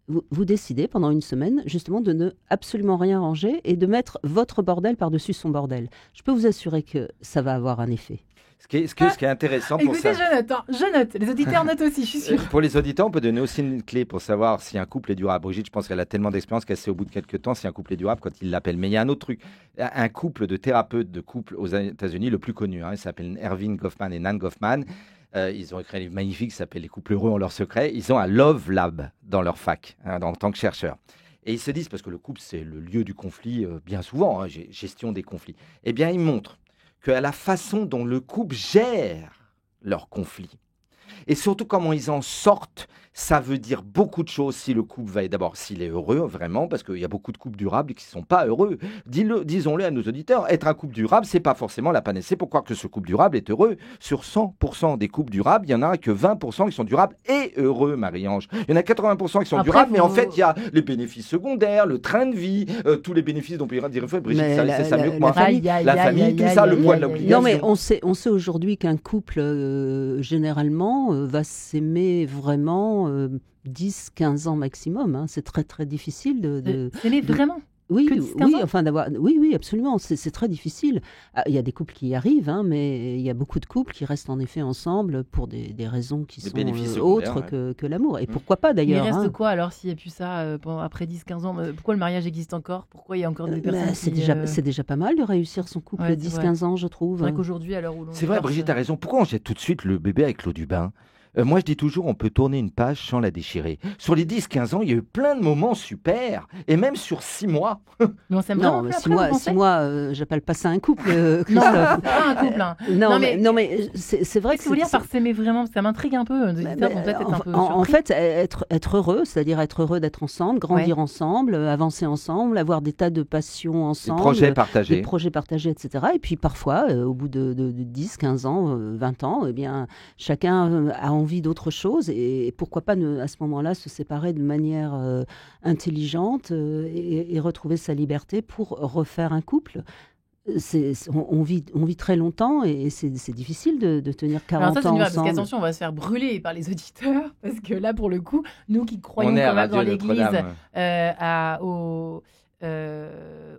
vous décidez pendant une semaine justement de ne absolument rien ranger et de mettre votre bordel par-dessus son bordel. Je peux vous assurer que ça va avoir un effet. Ce qui est intéressant pour ça... Écoutez, je note. Les auditeurs notent aussi, je suis sûre. Pour les auditeurs, on peut donner aussi une clé pour savoir si un couple est durable. Brigitte, je pense qu'elle a tellement d'expérience qu'elle sait au bout de quelques temps si un couple est durable quand il l'appelle. Mais il y a un autre truc. Un couple de thérapeutes de couple aux États-Unis, le plus connu, il s'appelle Erving Goffman et Nan Goffman. Ils ont écrit un livre magnifique qui s'appelle « Les couples heureux ont leurs secrets ». Ils ont un Love Lab dans leur fac, en tant que chercheurs. Et ils se disent, parce que le couple, c'est le lieu du conflit, bien souvent, gestion des conflits. Eh bien, ils montrent qu'à la façon dont le couple gère leurs conflits, et surtout comment ils en sortent, ça veut dire beaucoup de choses si le couple va... D'abord, s'il est heureux, vraiment, parce qu'il y a beaucoup de couples durables qui ne sont pas heureux. Disons-le à nos auditeurs, être un couple durable, ce n'est pas forcément la panacée pour croire que ce couple durable est heureux. Sur 100% des couples durables, il n'y en a que 20% qui sont durables et heureux, Marie-Ange. Il y en a 80% qui sont durables, mais en fait, il y a les bénéfices secondaires, le train de vie, tous les bénéfices dont Brigitte, c'est ça mieux que moi. La famille, tout ça, le poids de l'obligation. Non, mais on sait aujourd'hui qu'un couple, généralement, va s'aimer vraiment 10-15 ans maximum. Hein. C'est très, très difficile de s'aimer vraiment. Oui, absolument. C'est très difficile. Il y a des couples qui y arrivent, hein, mais il y a beaucoup de couples qui restent en effet ensemble pour des raisons qui sont autres que l'amour. Et pourquoi pas d'ailleurs. Il reste quoi alors s'il n'y a plus ça après 10-15 ans? Pourquoi le mariage existe encore? Pourquoi il y a encore des personnes c'est déjà pas mal de réussir son couple 10-15 ans, je trouve. C'est vrai qu'aujourd'hui, à l'heure où l'on... C'est vrai, Brigitte a raison. Pourquoi on jette tout de suite le bébé avec l'eau du bain? Moi, je dis toujours, on peut tourner une page sans la déchirer. Sur les 10-15 ans, il y a eu plein de moments super. Et même sur 6 mois. Mais on s'aime vraiment plus après, 6 mois, j'appelle pas ça un couple, Christophe. Non, c'est pas un couple. Hein. Non, mais c'est vrai que... Qu'est-ce que vous voulez dire par s'aimer vraiment? Ça m'intrigue un peu. En fait, être heureux, c'est-à-dire être heureux d'être ensemble, grandir ensemble, avancer ensemble, avoir des tas de passions ensemble. Des projets partagés, etc. Et puis parfois, au bout de 10, 15 ans, 20 ans, eh bien, chacun a envie d'autre chose et pourquoi pas à ce moment-là se séparer de manière intelligente et retrouver sa liberté pour refaire un couple. On vit très longtemps et c'est difficile de tenir 40 ans ensemble. Parce qu'attention, on va se faire brûler par les auditeurs parce que là, pour le coup, nous qui croyons quand même dans l'Église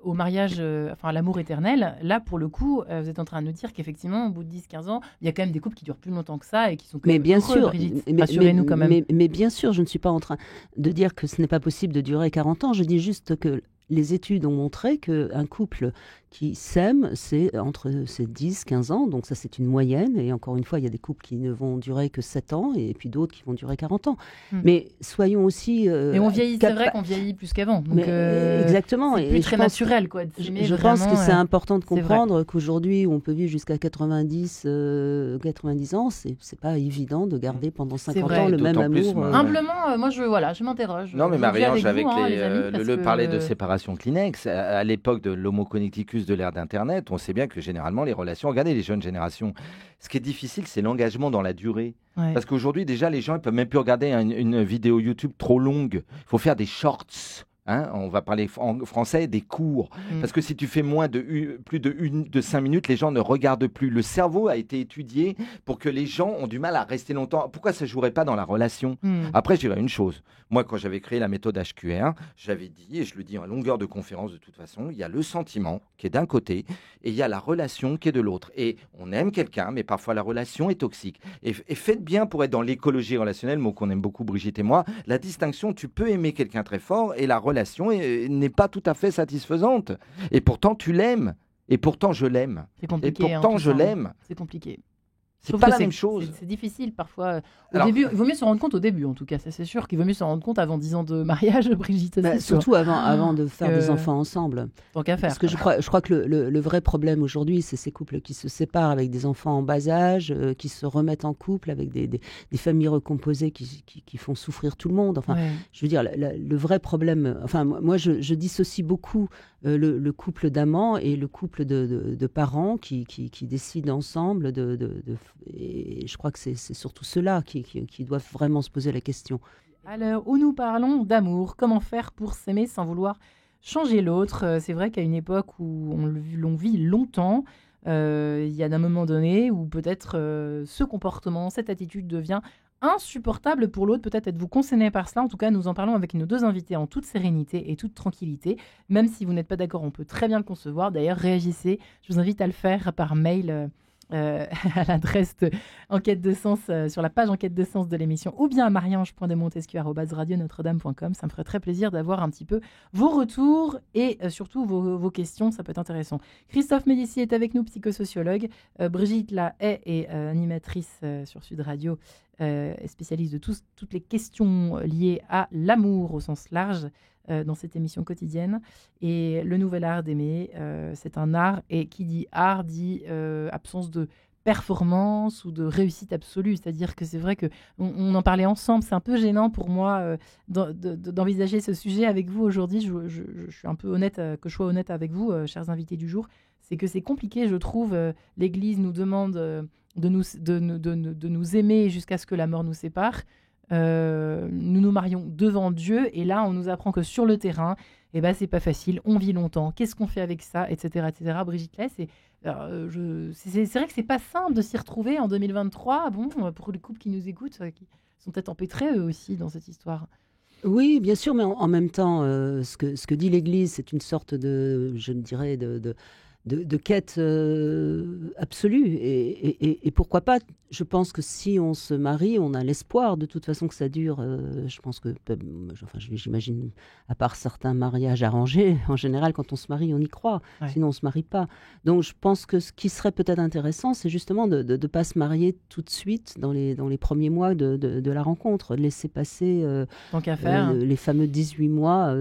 au mariage, à l'amour éternel, là, pour le coup, vous êtes en train de nous dire qu'effectivement, au bout de 10-15 ans, il y a quand même des couples qui durent plus longtemps que ça et qui sont quand même heureux, Brigitte. Rassurez-nous quand même. Mais bien sûr, je ne suis pas en train de dire que ce n'est pas possible de durer 40 ans. Je dis juste que les études ont montré qu'un couple qui s'aime, c'est entre ces 10-15 ans, donc ça c'est une moyenne, et encore une fois, il y a des couples qui ne vont durer que 7 ans, et puis d'autres qui vont durer 40 ans. Mais soyons aussi... et on vieillit, c'est vrai qu'on vieillit plus qu'avant. Donc, exactement. C'est plus très naturel, quoi. Je pense que c'est important de comprendre qu'aujourd'hui, on peut vivre jusqu'à 90 ans, c'est pas évident de garder pendant 50 ans le même amour. Humblement, moi je m'interroge. Non mais Marie-Ange, avec le parler de séparation Kleenex, à l'époque de l'homo connecticus de l'ère d'Internet, on sait bien que généralement les relations, regardez les jeunes générations, ce qui est difficile, c'est l'engagement dans la durée. Ouais. Parce qu'aujourd'hui, déjà, les gens ne peuvent même plus regarder une vidéo YouTube trop longue. Il faut faire des shorts. On va parler en français des cours. Parce que si tu fais plus de 5 minutes, les gens ne regardent plus. Le cerveau a été étudié pour que les gens ont du mal à rester longtemps. Pourquoi ça ne jouerait pas dans la relation ? Après, je dirais une chose. Moi, quand j'avais créé la méthode HQR, j'avais dit, et je le dis en longueur de conférence de toute façon, il y a le sentiment qui est d'un côté et il y a la relation qui est de l'autre. Et on aime quelqu'un, mais parfois la relation est toxique. Et faites bien pour être dans l'écologie relationnelle, mot qu'on aime beaucoup, Brigitte et moi, la distinction, tu peux aimer quelqu'un très fort et la relation n'est pas tout à fait satisfaisante. Et pourtant, tu l'aimes. Et pourtant, je l'aime. C'est compliqué. Et pourtant, je l'aime. C'est compliqué. C'est pas la même chose. C'est difficile parfois. Début, il vaut mieux se rendre compte au début, en tout cas. Ça, c'est sûr qu'il vaut mieux se rendre compte avant 10 ans de mariage, Brigitte. Surtout avant de faire des enfants ensemble. Tant qu'à faire. Parce que je crois que le vrai problème aujourd'hui, c'est ces couples qui se séparent avec des enfants en bas âge, qui se remettent en couple avec des familles recomposées qui font souffrir tout le monde. Enfin, je veux dire, le vrai problème. Enfin, moi, je dissocie beaucoup le couple d'amants et le couple de parents qui décident ensemble et je crois que c'est surtout ceux-là qui doivent vraiment se poser la question. À l'heure où nous parlons d'amour, comment faire pour s'aimer sans vouloir changer l'autre ? C'est vrai qu'à une époque où l'on vit longtemps, il y a un moment donné où peut-être ce comportement, cette attitude devient insupportable pour l'autre. Peut-être êtes-vous concerné par cela. En tout cas, nous en parlons avec nos 2 invités en toute sérénité et toute tranquillité. Même si vous n'êtes pas d'accord, on peut très bien le concevoir. D'ailleurs, réagissez. Je vous invite à le faire par mail à l'adresse de Enquête de Sens, sur la page Enquête de Sens de l'émission, ou bien à mariange.demontesquieu@radionotre-dame.com. Ça me ferait très plaisir d'avoir un petit peu vos retours et surtout vos questions, ça peut être intéressant. Christophe Médici est avec nous, psychosociologue. Brigitte Lahaye est animatrice sur Sud Radio, spécialiste de toutes les questions liées à l'amour au sens large, dans cette émission quotidienne. Et le nouvel art d'aimer, c'est un art, et qui dit art dit absence de performance ou de réussite absolue. C'est-à-dire que c'est vrai qu'on en parlait ensemble. C'est un peu gênant pour moi d'envisager ce sujet avec vous aujourd'hui. Je suis un peu honnête, que je sois honnête avec vous, chers invités du jour. C'est que c'est compliqué, je trouve. L'Église nous demande de nous aimer jusqu'à ce que la mort nous sépare. Nous nous marions devant Dieu, et là on nous apprend que sur le terrain, c'est pas facile, on vit longtemps, qu'est-ce qu'on fait avec ça, etc. Brigitte Lahaye, c'est vrai que c'est pas simple de s'y retrouver en 2023, pour les couples qui nous écoutent, qui sont peut-être empêtrés eux aussi dans cette histoire. Oui, bien sûr, mais en même temps, ce que dit l'Église, c'est une sorte de, je dirais, de quête absolue. Et pourquoi pas ? Je pense que si on se marie, on a l'espoir de toute façon que ça dure. Je pense que, j'imagine, à part certains mariages arrangés, en général, quand on se marie, on y croit. Ouais. Sinon, on ne se marie pas. Donc, je pense que ce qui serait peut-être intéressant, c'est justement de ne pas se marier tout de suite dans les premiers mois de la rencontre. De laisser passer les fameux 18 mois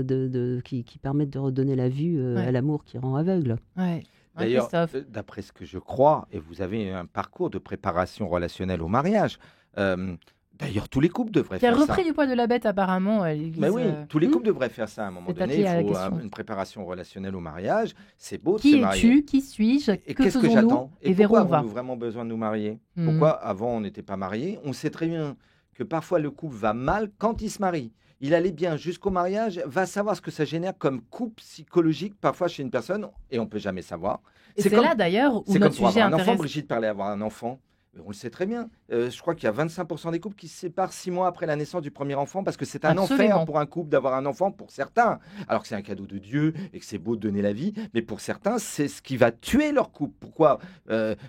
qui permettent de redonner la vue à l'amour qui rend aveugle. Ouais. D'ailleurs, d'après ce que je crois, et vous avez un parcours de préparation relationnelle au mariage, d'ailleurs, tous les couples devraient faire ça. Qui a repris du poil de la bête, apparemment. Mais oui, tous les couples devraient faire ça à un moment donné. Il faut une préparation relationnelle au mariage. C'est beau de se marier. Qui es-tu ? Qui suis-je ? Et qu'est-ce que j'attends ? Et pourquoi avons-nous vraiment besoin de nous marier ? Pourquoi avant on n'était pas mariés ? On sait très bien que parfois le couple va mal quand il se marie. Il allait bien jusqu'au mariage, va savoir ce que ça génère comme coup psychologique parfois chez une personne, et on ne peut jamais savoir. Et c'est là d'ailleurs où notre sujet intéresse. Enfant, Brigitte parlait d'avoir un enfant. On le sait très bien. Je crois qu'il y a 25% des couples qui se séparent 6 mois après la naissance du premier enfant parce que c'est un enfer pour un couple d'avoir un enfant, pour certains. Alors que c'est un cadeau de Dieu et que c'est beau de donner la vie, mais pour certains, c'est ce qui va tuer leur couple. Pourquoi ?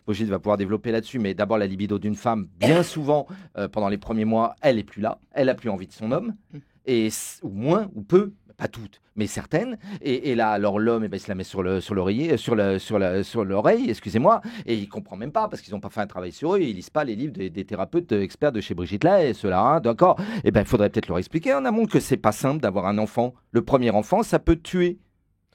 Brigitte va pouvoir développer là-dessus, mais d'abord la libido d'une femme, bien souvent, pendant les premiers mois, elle n'est plus là. Elle n'a plus envie de son homme. Ou moins, ou peu, pas toutes, mais certaines. Et là, alors l'homme, il se la met sur l'oreiller, sur l'oreille, excusez-moi, et il comprend même pas parce qu'ils n'ont pas fait un travail sur eux. Ils lisent pas les livres des thérapeutes experts de chez Brigitte Lahaye et ceux-là, d'accord. Et il faudrait peut-être leur expliquer en amont que c'est pas simple d'avoir un enfant. Le premier enfant, ça peut tuer.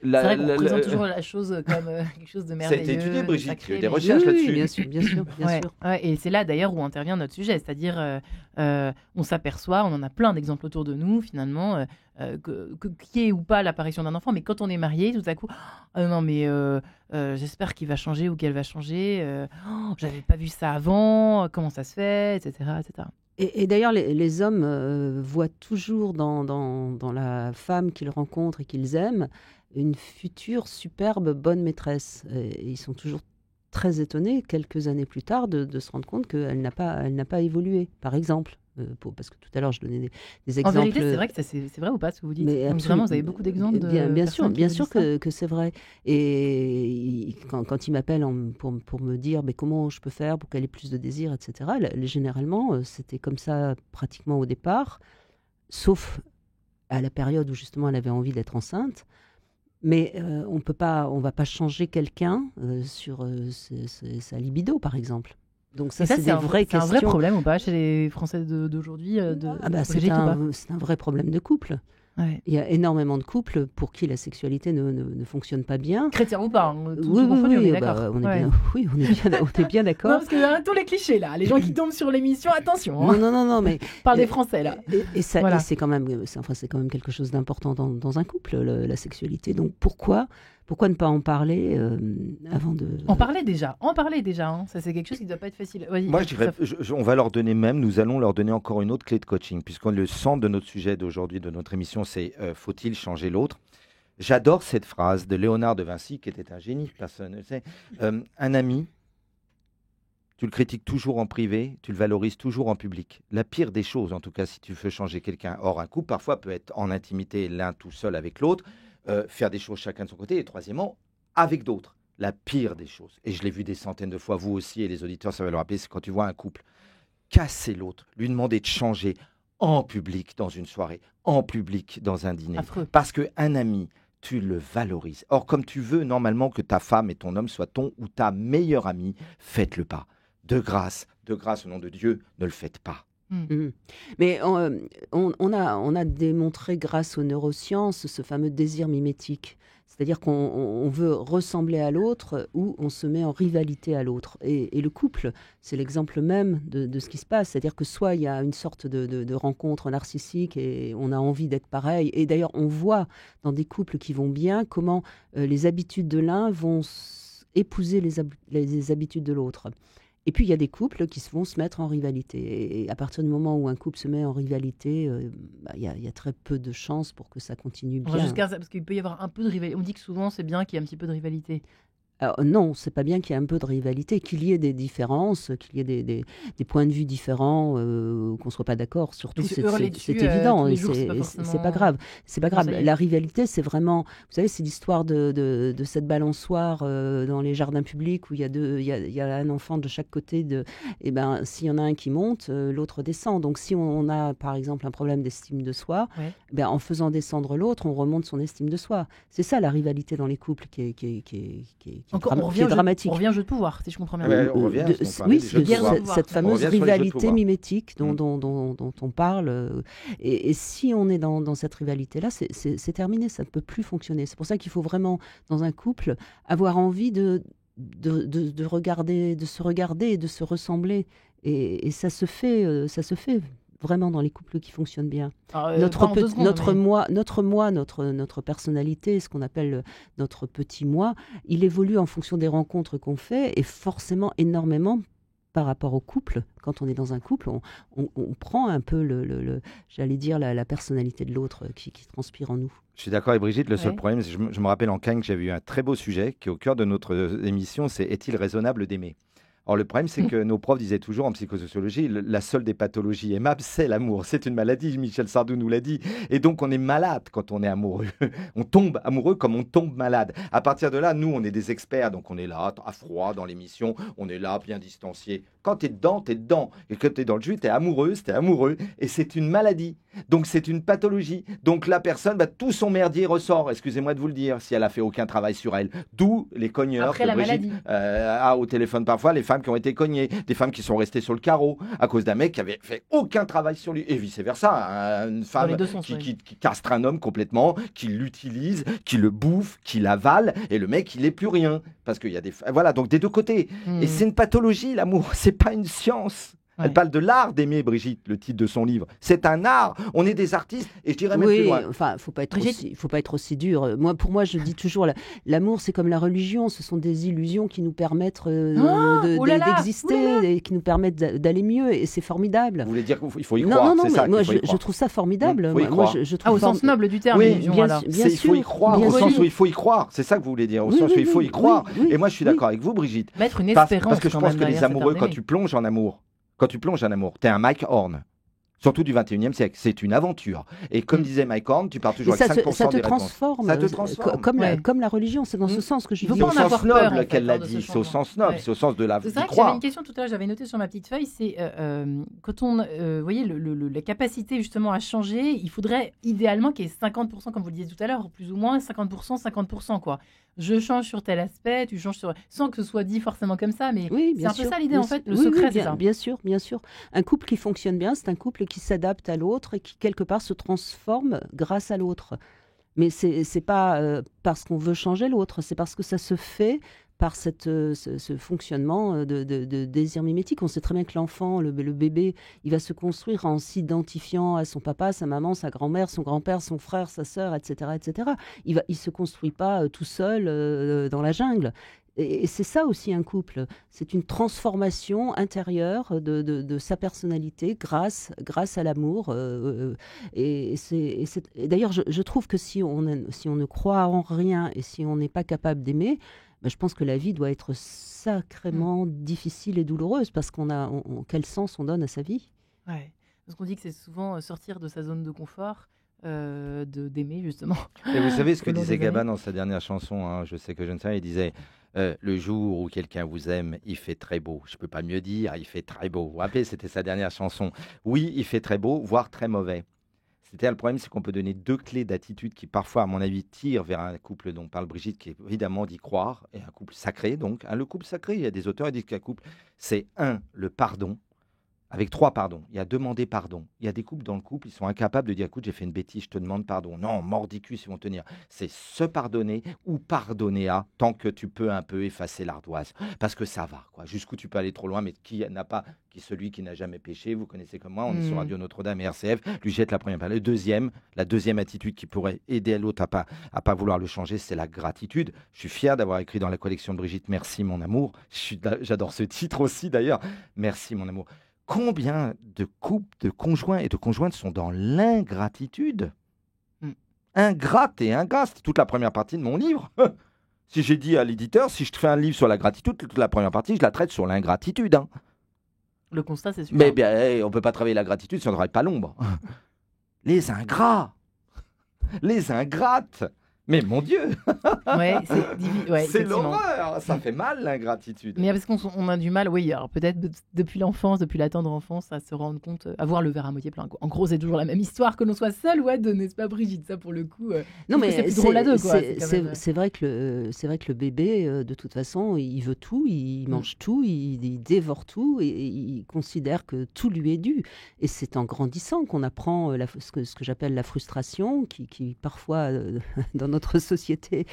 C'est vrai qu'on présente toujours la chose comme quelque chose de merveilleux. Ça a été étudié, Brigitte. Il y a eu des recherches là-dessus. Bien sûr. Ouais, et c'est là d'ailleurs où intervient notre sujet. C'est-à-dire, on s'aperçoit, on en a plein d'exemples autour de nous, finalement, qui est ou pas l'apparition d'un enfant. Mais quand on est marié, tout à coup, j'espère qu'il va changer ou qu'elle va changer. J'avais pas vu ça avant. Comment ça se fait, etc. Et d'ailleurs, les hommes voient toujours dans la femme qu'ils rencontrent et qu'ils aiment une future superbe bonne maîtresse. Et ils sont toujours très étonnés, quelques années plus tard, de se rendre compte qu'elle n'a pas évolué, par exemple. Parce que tout à l'heure, je donnais des En exemples. vérité, c'est vrai que c'est vrai ou pas ce que vous dites? Mais Donc vraiment, vous avez beaucoup d'exemples de bien personnes qui bien vous sûr disent ça? que c'est vrai. Et quand il m'appelle pour me dire mais comment je peux faire pour qu'elle ait plus de désir, etc., généralement, c'était comme ça pratiquement au départ, sauf à la période où justement elle avait envie d'être enceinte. Mais on va pas changer quelqu'un sur sa libido, par exemple. Donc Et ça, c'est des vraies c'est un vrai questions. problème ou pas chez les Français d'aujourd'hui, Ah bah, Brigitte, ou pas? c'est un vrai problème de couple. Ouais. Il y a énormément de couples pour qui la sexualité ne fonctionne pas bien. Chrétien ou pas, hein, tout Oui, confondu, on est bah, d'accord. on est Ouais. bien, oui, on est bien Non, d'accord. parce que tous les clichés là, les gens qui tombent sur l'émission, attention, Non, mais on parle des Français là. Voilà. et c'est quand même, c'est quand même quelque chose d'important dans un couple, la sexualité. Donc pourquoi ne pas en parler avant de. En parler déjà, hein. Ça c'est quelque chose qui ne doit pas être facile. Vas-y, Moi, je dirais, on va leur donner même, nous allons leur donner encore une autre clé de coaching, puisque le centre de notre sujet d'aujourd'hui, de notre émission, c'est faut-il changer l'autre? J'adore cette phrase de Léonard de Vinci, qui était un génie, personne ne le sait. Un ami, tu le critiques toujours en privé, tu le valorises toujours en public. La pire des choses, en tout cas, si tu veux changer quelqu'un. Or, un couple, parfois, peut être en intimité, l'un tout seul avec l'autre, faire des choses chacun de son côté, et troisièmement, avec d'autres. La pire des choses, et je l'ai vu des centaines de fois, vous aussi, et les auditeurs, ça va le rappeler, c'est quand tu vois un couple casser l'autre, lui demander de changer en public dans une soirée, en public dans un dîner. Affreux. Parce qu'un ami, tu le valorises. Or, comme tu veux normalement que ta femme et ton homme soient ton ou ta meilleure amie, faites-le pas. De grâce, au nom de Dieu, ne le faites pas. Mais on a démontré grâce aux neurosciences ce fameux désir mimétique. C'est-à-dire qu'on veut ressembler à l'autre ou on se met en rivalité à l'autre. Et le couple, c'est l'exemple même de ce qui se passe. C'est-à-dire que soit il y a une sorte de rencontre narcissique et on a envie d'être pareil. Et d'ailleurs, on voit dans des couples qui vont bien comment les habitudes de l'un vont épouser les habitudes de l'autre. Et puis, il y a des couples qui vont se mettre en rivalité. Et à partir du moment où un couple se met en rivalité, il y a très peu de chances pour que ça continue On va bien. jusqu'à ça, parce qu'il peut y avoir un peu de rivalité. On dit que souvent, c'est bien qu'il y ait un petit peu de rivalité. Alors, non, c'est pas bien qu'il y ait un peu de rivalité, qu'il y ait des différences, qu'il y ait des points de vue différents, qu'on ne soit pas d'accord. Surtout, Mais c'est se hurler dessus, évident, tous les et jours, c'est pas c'est forcément pas grave. C'est pas grave. conseillé. La rivalité, c'est vraiment, vous savez, c'est l'histoire de cette balançoire dans les jardins publics où il y a un enfant de chaque côté. Et ben, s'il y en a un qui monte, l'autre descend. Donc, si on a, par exemple, un problème d'estime de soi, Ouais. ben, en faisant descendre l'autre, on remonte son estime de soi. C'est ça la rivalité dans les couples qui est Encore, on qui est revient dramatique. on revient au jeu de pouvoir, si je comprends bien. Ouais, on revient à ce qu'on parlait Oui, des jeux de pouvoir. cette On fameuse revient sur les jeux de rivalité pouvoir. mimétique dont on parle. Et si on est dans cette rivalité-là, c'est terminé, ça ne peut plus fonctionner. C'est pour ça qu'il faut vraiment, dans un couple, avoir envie de regarder, de se regarder et de se ressembler. Et ça se fait vraiment dans les couples qui fonctionnent bien. Alors, Notre pas en 2 secondes, mais- notre personnalité, ce qu'on appelle notre petit moi, il évolue en fonction des rencontres qu'on fait et forcément énormément par rapport au couple. Quand on est dans un couple, on prend un peu j'allais dire la personnalité de l'autre qui transpire en nous. Je suis d'accord avec Brigitte, le seul Ouais. problème, c'est que je me rappelle en Cannes que j'avais eu un très beau sujet qui est au cœur de notre émission, c'est est-il raisonnable d'aimer? Or, le problème, c'est que nos profs disaient toujours en psychosociologie, la seule des pathologies aimables, c'est l'amour. C'est une maladie, Michel Sardou nous l'a dit. Et donc, on est malade quand on est amoureux. On tombe amoureux comme on tombe malade. À partir de là, nous, on est des experts. Donc, on est là, à froid dans l'émission. On est là, bien distancié. Quand tu es dedans, tu es dedans. Et quand tu es dans le jus, tu es amoureuse, tu es amoureux. Et c'est une maladie. Donc, c'est une pathologie. Donc, la personne, tout son merdier ressort. Excusez-moi de vous le dire, si elle a fait aucun travail sur elle. D'où les cogneurs Après que la Brigitte maladie. a au téléphone parfois, les femmes qui ont été cognées, des femmes qui sont restées sur le carreau à cause d'un mec qui avait fait aucun travail sur lui, et vice-versa. Une Dans femme Ah, les deux sens, qui, oui. qui castre un homme complètement, qui l'utilise, qui le bouffe, qui l'avale, et le mec, il n'est plus rien. Parce qu'il y a des... Voilà, donc des deux côtés. Hmm. Et c'est une pathologie, l'amour, c'est pas une science. Ouais. Elle parle de l'art d'aimer, Brigitte, le titre de son livre. C'est un art. On est des artistes, et je dirais même plus loin. Enfin, faut pas être aussi dur. Pour moi, je dis toujours, l'amour, c'est comme la religion. Ce sont des illusions qui nous permettent d'exister et qui nous permettent d'aller mieux. Et c'est formidable. Vous voulez dire qu'il faut y croire? Non, mais moi, je trouve ça formidable. Je trouve au sens noble du terme. Oui, bien sûr. Il faut y croire, au sens où il faut y croire. C'est ça que vous voulez dire, au sens où il faut y croire. Et moi, je suis d'accord avec vous, Brigitte. Mettre une espérance. Parce que je pense que les amoureux, quand tu plonges en amour, t'es un Mike Horn. Surtout du 21e siècle. C'est une aventure. Et comme disait Mike Horn, tu pars toujours avec 5% des réponses. Ça te transforme. Comme la religion. C'est dans ce sens que je dis. C'est au sens noble qu'elle l'a dit. C'est au sens noble. C'est au sens de la croire. J'avais une question tout à l'heure, j'avais noté sur ma petite feuille. C'est quand on... vous voyez, la capacité justement à changer, il faudrait idéalement qu'il y ait 50%, comme vous le disiez tout à l'heure, plus ou moins 50%, quoi. Je change sur tel aspect, tu changes sur... Sans que ce soit dit forcément comme ça, mais c'est un peu ça l'idée, en fait. Le secret, c'est ça. Bien sûr. Un couple qui fonctionne bien, c'est un couple qui s'adapte à l'autre et qui, quelque part, se transforme grâce à l'autre. Mais c'est pas parce qu'on veut changer l'autre, c'est parce que ça se fait par ce fonctionnement de désir mimétique. On sait très bien que l'enfant, le bébé, il va se construire en s'identifiant à son papa, sa maman, sa grand-mère, son grand-père, son frère, sa sœur, etc. etc. Il se construit pas tout seul dans la jungle. Et c'est ça aussi un couple. C'est une transformation intérieure de sa personnalité grâce à l'amour. Et d'ailleurs, je trouve que si on ne croit en rien et si on n'est pas capable d'aimer, je pense que la vie doit être sacrément difficile et douloureuse parce quel sens on donne à sa vie. Ouais. Parce qu'on dit que c'est souvent sortir de sa zone de confort, d'aimer justement. Et vous savez ce que disait Gabin dans sa dernière chanson, hein, je sais que je ne sais, il disait le jour où quelqu'un vous aime, il fait très beau. Je ne peux pas mieux dire, il fait très beau. Vous vous rappelez, c'était sa dernière chanson. Oui, il fait très beau, voire très mauvais. Le problème, c'est qu'on peut donner 2 clés d'attitude qui, parfois, à mon avis, tirent vers un couple dont parle Brigitte, qui est évidemment d'y croire, et un couple sacré. Donc, le couple sacré, il y a des auteurs qui disent qu'un couple, c'est 1, le pardon, avec 3 pardons. Il y a demander pardon. Il y a des couples dans le couple, ils sont incapables de dire, écoute, j'ai fait une bêtise, je te demande pardon. Non, mordicus, ils vont tenir. C'est se pardonner ou pardonner à, tant que tu peux un peu effacer l'ardoise. Parce que ça va, quoi. Jusqu'où tu peux aller trop loin, mais celui qui n'a jamais péché, vous connaissez comme moi, on est sur Radio Notre-Dame et RCF, lui jette la première parole. La deuxième attitude qui pourrait aider l'autre à pas vouloir le changer, c'est la gratitude. Je suis fier d'avoir écrit dans la collection de Brigitte, Merci mon amour. J'adore ce titre aussi d'ailleurs, Merci mon amour. Combien de couples, de conjoints et de conjointes sont dans l'ingratitude? Ingrate et ingrat, c'est toute la première partie de mon livre. Si j'ai dit à l'éditeur, si je te fais un livre sur la gratitude, toute la première partie, je la traite sur l'ingratitude. Hein. Le constat, c'est sûr. Mais bien, on ne peut pas travailler la gratitude si on ne travaille pas l'ombre. Les ingrats. Les ingrates. Mais mon Dieu, c'est l'horreur, ça fait mal l'ingratitude. Mais parce qu'on a du mal, oui, alors peut-être depuis l'enfance, depuis la tendre enfance, à se rendre compte, à voir le verre à moitié plein. En gros, c'est toujours la même histoire, que l'on soit seul ou à deux, n'est-ce pas Brigitte? Ça pour le coup, non mais c'est plus drôle à deux. C'est vrai que le bébé, de toute façon, il veut tout, il mange tout, il dévore tout, et il considère que tout lui est dû. Et c'est en grandissant qu'on apprend ce que j'appelle la frustration, qui parfois, dans notre société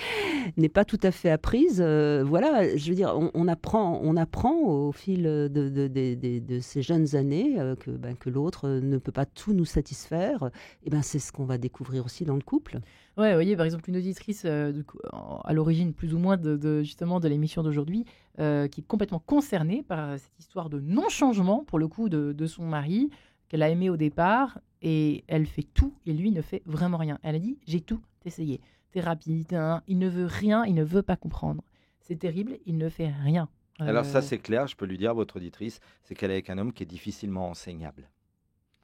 n'est pas tout à fait apprise. Voilà, je veux dire, on apprend au fil de ces jeunes années que l'autre ne peut pas tout nous satisfaire. Et c'est ce qu'on va découvrir aussi dans le couple. Ouais, vous voyez, par exemple, une auditrice à l'origine plus ou moins justement de l'émission d'aujourd'hui, qui est complètement concernée par cette histoire de non-changement, pour le coup, de son mari, qu'elle a aimé au départ, et elle fait tout, et lui ne fait vraiment rien. Elle a dit, j'ai tout essayé. Thérapie, il ne veut rien, il ne veut pas comprendre. C'est terrible, il ne fait rien. Alors ça, c'est clair, je peux lui dire à votre auditrice, c'est qu'elle est avec un homme qui est difficilement enseignable.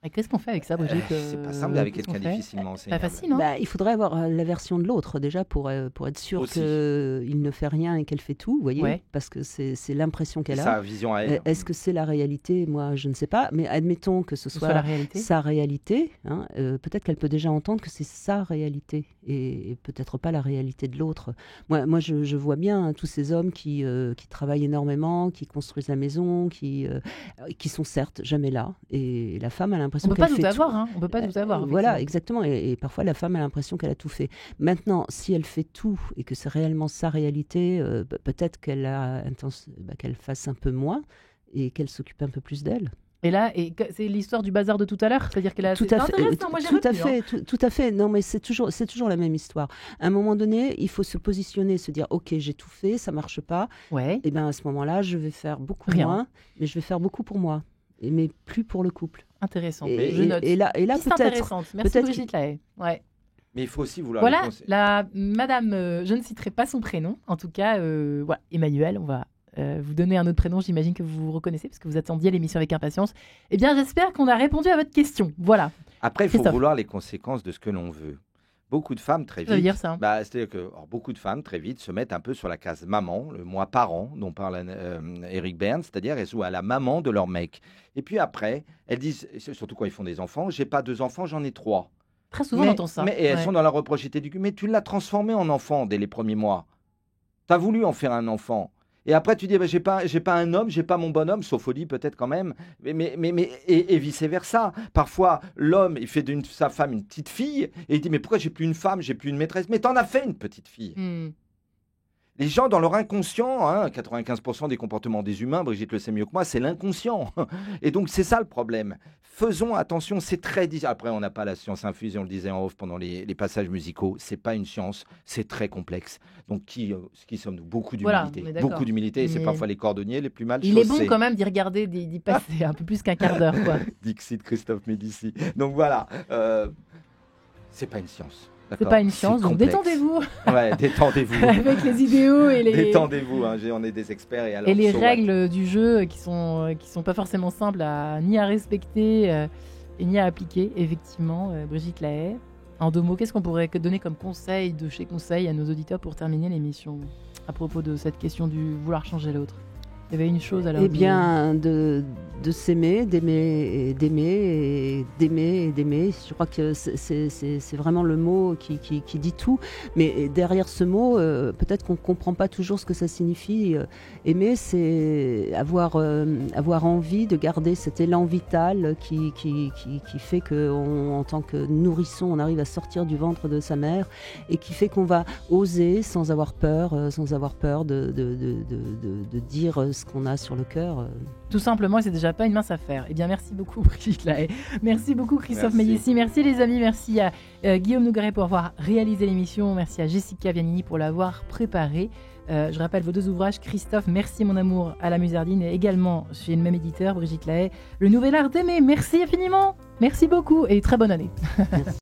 Et qu'est-ce qu'on fait avec ça, Brigitte? C'est pas simple avec quelqu'un difficilement enseignable. Pas facile, hein? Il faudrait avoir la version de l'autre déjà pour être sûr qu'il ne fait rien et qu'elle fait tout, vous voyez, parce que c'est l'impression qu'elle a. Sa vision à elle. Est-ce que c'est la réalité? Moi, je ne sais pas, mais admettons que ce soit sa réalité. Hein, peut-être qu'elle peut déjà entendre que c'est sa réalité et peut-être pas la réalité de l'autre. Moi, je vois bien tous ces hommes qui travaillent énormément, qui construisent la maison, qui sont certes jamais là, et la femme a l'impression on peut pas tout avoir, hein. On peut pas tout avoir. Voilà, exactement. Et parfois, la femme a l'impression qu'elle a tout fait. Maintenant, si elle fait tout et que c'est réellement sa réalité, peut-être qu'elle fasse un peu moins et qu'elle s'occupe un peu plus d'elle. Et là, c'est l'histoire du bazar de tout à l'heure, c'est-à-dire qu'elle a tout à fait, tout à fait. Non, mais c'est toujours la même histoire. À un moment donné, il faut se positionner, se dire, ok, j'ai tout fait, ça marche pas. Ouais. Et bien à ce moment-là, je vais faire beaucoup moins, mais je vais faire beaucoup pour moi, mais plus pour le couple. Intéressant. Je note. Et là peut-être. Intéressante. Merci Brigitte Lahaye. Ouais. Mais il faut aussi vouloir. Voilà, la madame, je ne citerai pas son prénom. En tout cas, voilà, Emmanuel, on va. Vous donner un autre prénom, j'imagine que vous vous reconnaissez parce que vous attendiez l'émission avec impatience. Eh bien, j'espère qu'on a répondu à votre question. Voilà. Après, il faut vouloir les conséquences de ce que l'on veut. Beaucoup de femmes très vite. Ça veut dire ça. C'est-à-dire que beaucoup de femmes très vite se mettent un peu sur la case maman, le moi parent dont parle Eric Berne, c'est-à-dire elles jouent à la maman de leur mec. Et puis après, elles disent, surtout quand ils font des enfants, j'ai pas 2 enfants, j'en ai 3. Très souvent, on entend ça. Mais elles sont dans la reprochité du cul. Mais tu l'as transformé en enfant dès les premiers mois. Tu as voulu en faire un enfant. Et après, tu dis, j'ai pas un homme, j'ai pas mon bonhomme, sauf Oli peut-être quand même, et vice-versa. Parfois, l'homme, il fait de sa femme une petite fille, et il dit, mais pourquoi j'ai plus une femme, j'ai plus une maîtresse? Mais t'en as fait une petite fille. Les gens, dans leur inconscient, 95% des comportements des humains, Brigitte le sait mieux que moi, c'est l'inconscient. Et donc, c'est ça le problème. Faisons attention, c'est très... Après, on n'a pas la science infuse, on le disait en off pendant les passages musicaux. C'est pas une science, c'est très complexe. Donc, qui sommes-nous? Beaucoup d'humilité. Voilà, beaucoup d'humilité, et c'est parfois les cordonniers les plus mal chaussés. Il est bon quand même d'y regarder, d'y passer un peu plus qu'un quart d'heure, quoi. Dixit Christophe Médici. Donc, voilà. C'est pas une science. C'est pas une science, donc détendez-vous. Ouais, détendez-vous. Avec les idéaux et les... Détendez-vous, on est des experts. Et les règles du jeu qui sont pas forcément simples ni à respecter et ni à appliquer, effectivement. Brigitte Lahaye, en 2 mots, qu'est-ce qu'on pourrait donner comme conseil de chez Conseil à nos auditeurs pour terminer l'émission à propos de cette question du vouloir changer l'autre? Il y avait une chose à leur dire. Eh bien, de s'aimer, d'aimer et d'aimer. Je crois que c'est vraiment le mot qui dit tout. Mais derrière ce mot, peut-être qu'on ne comprend pas toujours ce que ça signifie. Aimer, c'est avoir envie de garder cet élan vital qui fait qu'en tant que nourrisson, on arrive à sortir du ventre de sa mère et qui fait qu'on va oser sans avoir peur de dire ce qu'on a sur le cœur. Tout simplement, c'est déjà pas une mince affaire. Eh bien, merci beaucoup Brigitte Lahaye. Merci beaucoup Christophe Médici. Merci les amis. Merci à Guillaume Nogaret pour avoir réalisé l'émission. Merci à Jessica Vianini pour l'avoir préparée. Je rappelle vos 2 ouvrages. Christophe, merci mon amour à la Musardine, et également chez le même éditeur, Brigitte Lahaye, Le Nouvel Art d'aimer. Merci infiniment. Merci beaucoup et très bonne année. Merci.